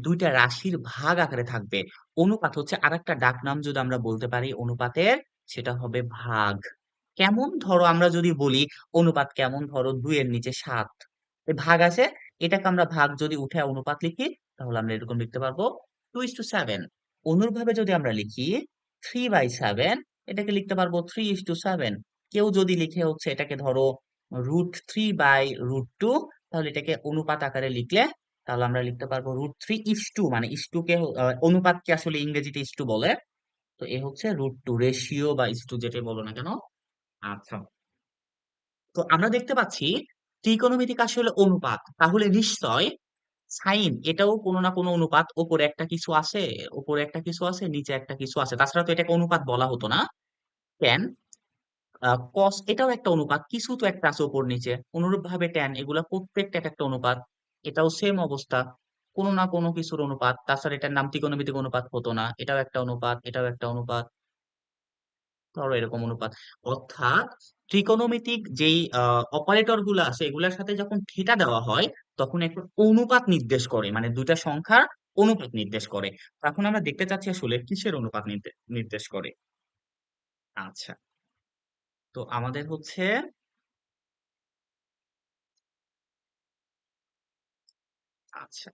দুইটা রাশির ভাগ আকারে থাকবে। অনুপাত হচ্ছে আরেকটা ডাক নাম, যদি আমরা বলতে পারি অনুপাতের, সেটা হবে ভাগ। কেমন, ধরো আমরা যদি বলি অনুপাত কেমন, ধরো 2 এর নিচে 7, এই ভাগ আছে, এটাকে আমরা ভাগ যদি উঠে অনুপাত লিখি, তাহলে আমরা এরকম লিখতে পারবো 2:7। অনুরূপভাবে যদি আমরা লিখি 3/7, এটাকে লিখতে পারবো 3:7। কেউ যদি লিখে এটাকে ধরো √3/√2, তাহলে এটাকে অনুপাত আকারে লিখলে, তাহলে আমরা লিখতে পারবো √3:2, মানে ইস্টু কে অনুপাতকে আসলে ইংরেজিতে ইস্টু বলে। তো এ হচ্ছে √2, রেশিও বা ইস্টু যেটাই বলো না কেন। আচ্ছা, তো আমরা দেখতে পাচ্ছি ত্রিকোণমিতিক আসলে অনুপাত, তাহলে নিশ্চয় সাইন এটাও কোনো না কোনো অনুপাত। উপরে একটা কিছু আছে, উপরে একটা কিছু আছে, নিচে একটা কিছু আছে, তাছাড়া তো এটাকে অনুপাত বলা হতো না। ট্যান, কস এটাও একটা অনুপাত, কিছু তো একটা আছে উপর নিচে। অনুরূপ ভাবে ট্যান, এগুলা প্রত্যেকটা এক একটা অনুপাত। এটাও সেম অবস্থা, কোনো না কোনো কিছুর অনুপাত। তাছাড়া এটার নাম ত্রিকোণমিতিক অনুপাত হতো না। এটাও একটা অনুপাত, এটাও একটা অনুপাত, ধরো এরকম অনুপাত। অর্থাৎ ত্রিকোণমিতিক যেই অপারেটর গুলো আছে, এগুলোর সাথে যখন থিটা দেওয়া হয়, তখন একটা অনুপাত নির্দেশ করে, মানে দুইটা সংখ্যার অনুপাত নির্দেশ করে। এখন আমরা দেখতে চাচ্ছি আসলে কিসের অনুপাত নির্দেশ করে। আচ্ছা, তো আমাদের আচ্ছা,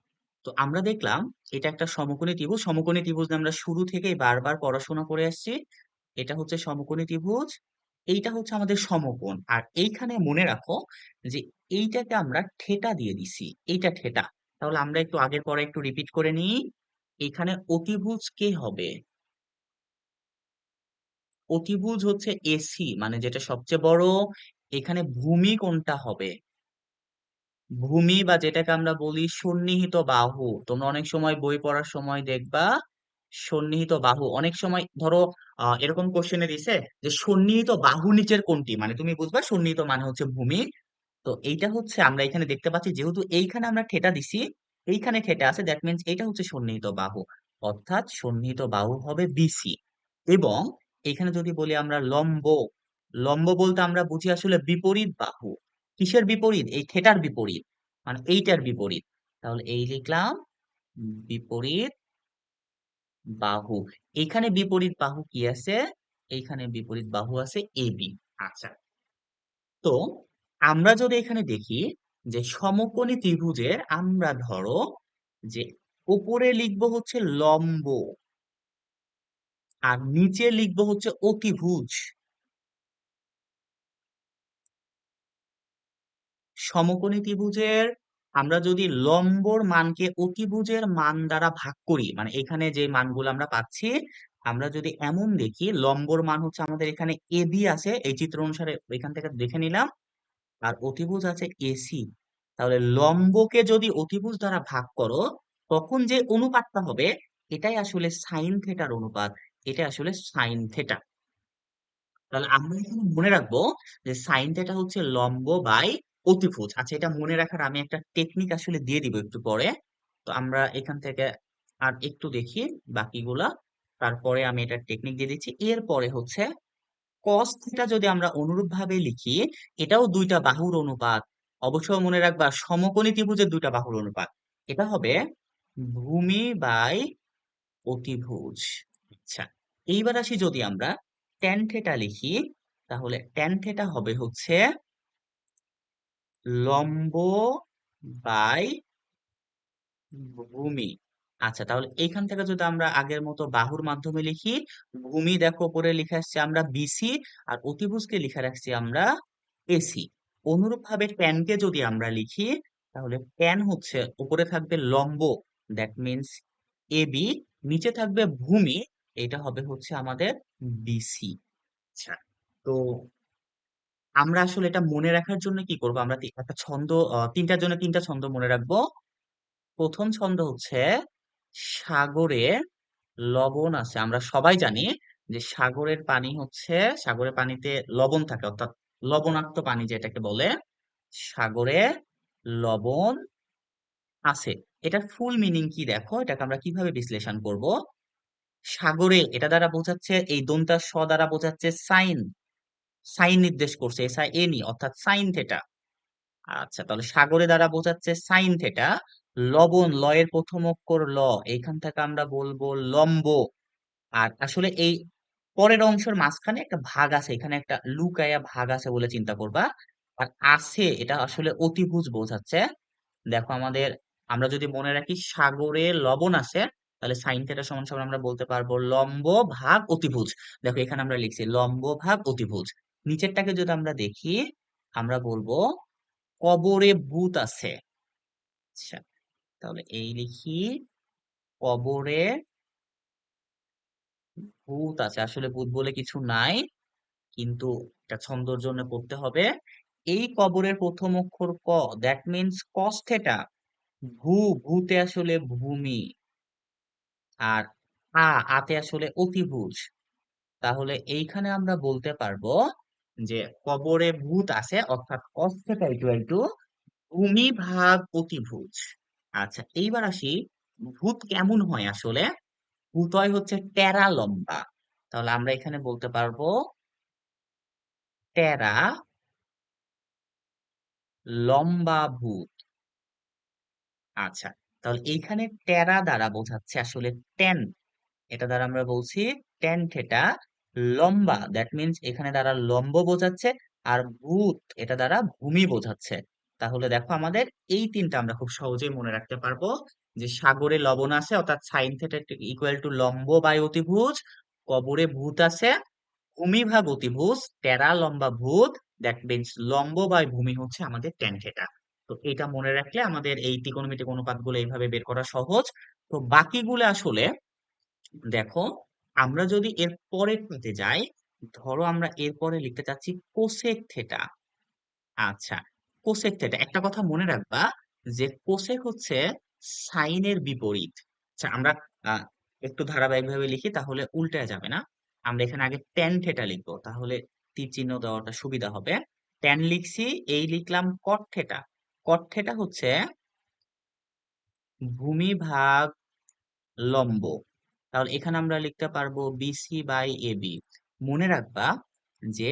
তো আমরা দেখলাম এটা একটা সমকোণী ত্রিভুজ। সমকোণী ত্রিভুজ নিয়ে আমরা শুরু থেকেই বারবার পড়াশোনা করে আসছি। এটা হচ্ছে সমকোণী ত্রিভুজ, এইটা হচ্ছে আমাদের সমকোণ। আর এইখানে মনে রাখো যে এইটাকে আমরা থেটা দিয়ে দিছি, এইটা থেটা। তাহলে আমরা একটু আগের পরে একটু রিপিট করে নিই। এখানে অতিভুজ কে হবে? অতিভুজ হচ্ছে এসি, মানে যেটা সবচেয়ে বড়। এখানে ভূমি কোনটা হবে? ভূমি, বা যেটাকে আমরা বলি সন্নিহিত বাহু। তোমরা অনেক সময় বই পড়ার সময় দেখবা সন্নিহিত বাহু, অনেক সময় ধরো এরকম কোশ্চেনে দিছে যে সন্নিহিত বাহু নিচের কোনটি, মানে তুমি বুঝবা সন্নিহিত মানে হচ্ছে ভূমি। তো এইটা আমরা এখানে দেখতে পাচ্ছি, যেহেতু এইখানে আমরা থেটা দিছি, এইখানে থেটা আছে, দ্যাট মিন্স এটা হচ্ছে সন্নিহিত বাহু। অর্থাৎ সন্নিহিত বাহু হবে বিসি। এবং এখানে যদি বলি আমরা লম্ব, লম্ব বলতে আমরা বুঝি আসলে বিপরীত বাহু। কিসের বিপরীত? এই থেটার বিপরীত, মানে এইটার বিপরীত। তাহলে এই লিখলাম বিপরীত বাহু। এইখানে বিপরীত বাহু কি আছে? এইখানে বিপরীত বাহু আছে এবি। আচ্ছা, তো আমরা যদি এখানে দেখি যে সমকোণী ত্রিভুজের আমরা ধরো যে উপরে লিখবো হচ্ছে লম্ব, আর নিচে লিখবো হচ্ছে অতিভুজ। সমকোণী ত্রিভুজের আমরা যদি লম্বর মানকে অতিভুজের মান দ্বারা ভাগ করি, মানে এখানে যে মানগুলো আমরা পাচ্ছি, আমরা যদি এমন দেখি, লম্বর মান হচ্ছে আমাদের এখানে এবি আছে, এই চিত্র অনুসারে এখান থেকে দেখে নিলাম, আর অতিভুজ আছে এসি। তাহলে লম্বকে যদি অতিভুজ দ্বারা ভাগ করো, তখন যে অনুপাতটা হবে, এটাই আসলে সাইন থেটার অনুপাত। এটা আসলে সাইন থেটা। তাহলে আমরা এখানে মনে রাখবো যে সাইন থেটা হচ্ছে লম্ব বাই অতিভুজ। আচ্ছা, এটা মনে রাখার আমি একটা টেকনিক আসলে দিয়ে দিব একটু পরে। তো আমরা এখান থেকে আর একটু দেখি বাকিগুলা, তারপরে আমি এটা টেকনিক দিয়ে দিচ্ছি। এরপরে কস থিটা যদি আমরা অনুরূপ ভাবে লিখি, এটাও দুইটা বাহুর অনুপাত। অবশ্যই মনে রাখবা সমকোণী ত্রিভুজের দুইটা বাহুর অনুপাত। এটা হবে ভূমি বাই অতিভুজ। আচ্ছা, এইবার আসি যদি আমরা ট্যান থেটা লিখি, তাহলে ট্যান থেটা হবে লম্ব বাই ভূমি। আচ্ছা, তাহলে এইখান থেকে যদি আমরা আগের মতো বাহুর মাধ্যমে লিখি, ভূমি দেখো উপরে লিখে আসছি আমরা বিসি, আর অতিভুজকে লিখে রাখছি আমরা এসি। অনুরূপ ভাবে ট্যানকে যদি আমরা লিখি, তাহলে ট্যান হচ্ছে উপরে থাকবে লম্ব, দ্যাট মিনস এবি, নিচে থাকবে ভূমি, এটা হবে হচ্ছে আমাদের বিসি। আচ্ছা, তো আমরা আসলে এটা মনে রাখার জন্য কি করব, আমরা একটা ছন্দ, তিনটার জন্য তিনটা ছন্দ মনে রাখবো। প্রথম ছন্দ হচ্ছে সাগরে লবণ আছে। আমরা সবাই জানি যে সাগরের পানি হচ্ছে, সাগরের পানিতে লবণ থাকে, অর্থাৎ লবণাক্ত পানি যেটাকে বলে। সাগরে লবণ আছে, এটার ফুল মিনিং কি দেখো, এটাকে আমরা কিভাবে বিশ্লেষণ করব। সাগরে এটা দ্বারা বোঝাচ্ছে, এই দন্তা স দ্বারা বোঝাচ্ছে সাইন, সাইন নির্দেশ করছে, এসআই অর্থাৎ সাইন থেটা। আচ্ছা, তাহলে সাগরে দ্বারা বোঝাচ্ছে সাইন থেটা। লবণ, ল এর প্রথম অক্ষর ল, এইখান থেকে আমরা বলবো লম্ব। আর আসলে এই পরের অংশের মাঝখানে একটা ভাগ আছে, এখানে একটা লুকায়া ভাগ আছে বলে চিন্তা করবা। আর আছে এটা আসলে অতিভুজ বোঝাচ্ছে। দেখো আমাদের, আমরা যদি মনে রাখি সাগরে লবণ আছে, তাহলে সাইন থিটা সমান সমান আমরা বলতে পারবো লম্ব ভাগ অতিভুজ। দেখো এখানে আমরা লিখছি লম্ব ভাগ অতিভুজ। নিচেরটাকে যদি আমরা দেখি, আমরা বলবো কবরে ভূত আছে। আচ্ছা, তাহলে এই লিখি কবরে ভূত আছে, আসলে ভূত বলে কিছু নাই, কিন্তু এটা ছন্দর জন্য পড়তে হবে। এই কবরের প্রথম অক্ষর ক, দ্যাট মিনস কস থেটা। ভূ, ভূতে আসলে ভূমি। আর আতে আসলে অতিভুজ। তাহলে এইখানে আমরা বলতে পারবো যে কবরে ভূত আছে, অর্থাৎ cos θ ইকুয়াল টু ভূমি ভাগ অতিভুজ। আচ্ছা, এইবার আসি, ভূত কেমন হয় আসলে। ভূত হয় হচ্ছে টেরা লম্বা। তাহলে আমরা এখানে বলতে পারবো টেরা লম্বা ভূত। আচ্ছা, তাহলে এইখানে টেরা দ্বারা বোঝাচ্ছে আসলে টেন, এটা দ্বারা আমরা বলছি টেন থেটা। লম্বা, দ্যাট মিনস এখানে দ্বারা লম্ব বোঝাচ্ছে। আর ভূত এটা দ্বারা ভূমি বোঝাচ্ছে। তাহলে দেখো আমাদের এই তিনটা আমরা খুব সহজেই মনে রাখতে পারবো, যে সাগরে লবণ আছে অর্থাৎ সাইন থেটা ইকুয়াল টু লম্ব বাই অতিভুজ, কবরে ভূত আছে ভূমি ভাগ অতিভুজ, টেরা লম্বা ভূত, দ্যাট মিনস লম্ব বাই ভূমি হচ্ছে আমাদের টেন থেটা। তো এটা মনে রাখলে আমাদের এই ত্রিকোণমিতিক অনুপাতগুলো এইভাবে বের করা সহজ। তো বাকিগুলো আসলে দেখো, আমরা যদি এর পরের পাতে যাই, ধরো আমরা এরপরে লিখতে চাচ্ছি কোসেক থেটা। আচ্ছা, কোসেক থেটা, একটা কথা মনে রাখবা যে কোসেক হচ্ছে সাইনের বিপরীত। আচ্ছা, আমরা আহ, একটু ধারাবাহিকভাবে লিখি, তাহলে উল্টে যাবে না। আমরা এখানে আগে ট্যান থেটা লিখবো, তাহলে তীর চিহ্ন দেওয়াটা সুবিধা হবে। ট্যান লিখছি, এই লিখলাম কট থেটা। কট থেটা হচ্ছে ভূমি ভাগ লম্ব। তাহলে এখানে আমরা লিখতে পারবো বিসি বাই এবি। মনে রাখবা যে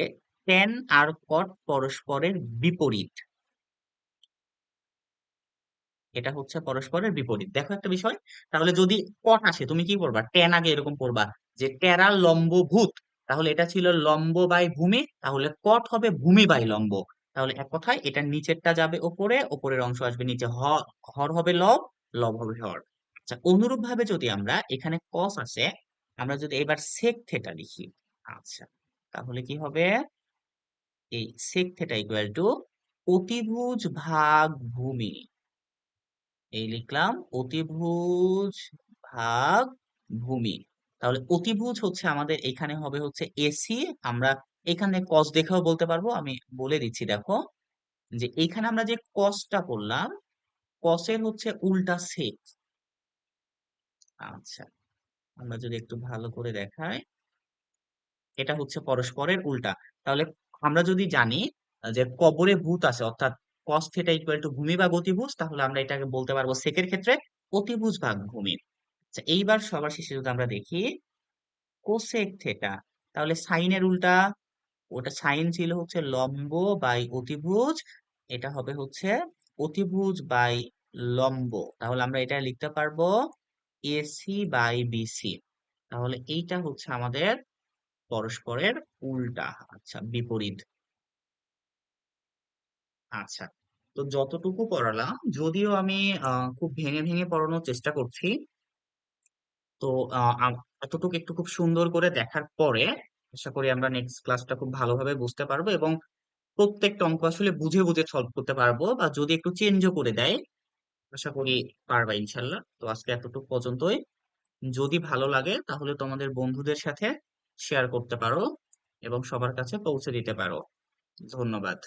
ট্যান আর কট পরস্পরের বিপরীত, এটা হচ্ছে পরস্পরের বিপরীত। দেখো একটা বিষয়, তাহলে যদি কট আসে তুমি কি করবা, ট্যান আগে এরকম পড়বা যে টেরা লম্ব ভূত, তাহলে এটা ছিল লম্ব বাই ভূমি, তাহলে কট হবে ভূমি বাই লম্ব। তাহলে এক কথায় এটা নিচেরটা যাবে ওপরে, ওপরের অংশ আসবে নিচে, হর হবে লব, লব হবে হর। আচ্ছা, অনুরূপ ভাবে যদি আমরা এখানে কস আছে, আমরা যদি এবার সেক থেটা লিখি, আচ্ছা, তাহলে কি হবে, এই সেক থেটা ইকুয়াল টু অতিভুজ ভাগ ভূমি। এই লিখলাম অতিভুজ ভাগ ভূমি। তাহলে অতিভুজ হচ্ছে আমাদের এখানে হবে হচ্ছে এসি। আমরা এখানে কস দেখেও বলতে পারবো, আমি বলে দিচ্ছি দেখো, যে এইখানে আমরা যে কসটা করলাম, কসের হচ্ছে উল্টা সেক। আচ্ছা, আমরা যদি একটু ভালো করে দেখাই, এটা হচ্ছে পরস্পরের উল্টা। তাহলে আমরা যদি জানি যে কবরে ভূত আছে, অর্থাৎ কস থেটা ইকুয়াল টু ভূমি ভাগ অতিভুজ, তাহলে আমরা এটাকে বলতে পারবো সেকের ক্ষেত্রে অতিভুজ ভাগ ভূমি। আচ্ছা, এইবার সবার শেষে যদি আমরা দেখি কোসেক থেটা, তাহলে সাইনের উল্টা, ওটা সাইন ছিল হচ্ছে লম্ব বাই অতিভুজ, এটা হবে হচ্ছে অতিভুজ বাই লম্ব। তাহলে আমরা এটা লিখতে পারবো এসি বাই বিসি। তাহলে এইটা হচ্ছে আমাদের পরস্পরের উল্টা, আচ্ছা বিপরীত। আচ্ছা, তো যতটুকু পড়ালাম, যদিও আমি খুব ভেঙে ভেঙে পড়ানোর চেষ্টা করছি, তো এতটুকু একটু খুব সুন্দর করে দেখার পরে আশা করি আমরা নেক্সট ক্লাসটা খুব ভালোভাবে বুঝতে পারবো। এবং প্রত্যেকটা অঙ্ক আসলে বুঝে বুঝে সলভ করতে পারবো, বা যদি একটু চেঞ্জও করে দেয় আশা করি পারবা ইনশাল্লাহ। তো আজকে এতটুকু পর্যন্তই। যদি ভালো লাগে তাহলে তোমাদের বন্ধুদের সাথে শেয়ার করতে পারো এবং সবার কাছে পৌঁছে দিতে পারো। ধন্যবাদ।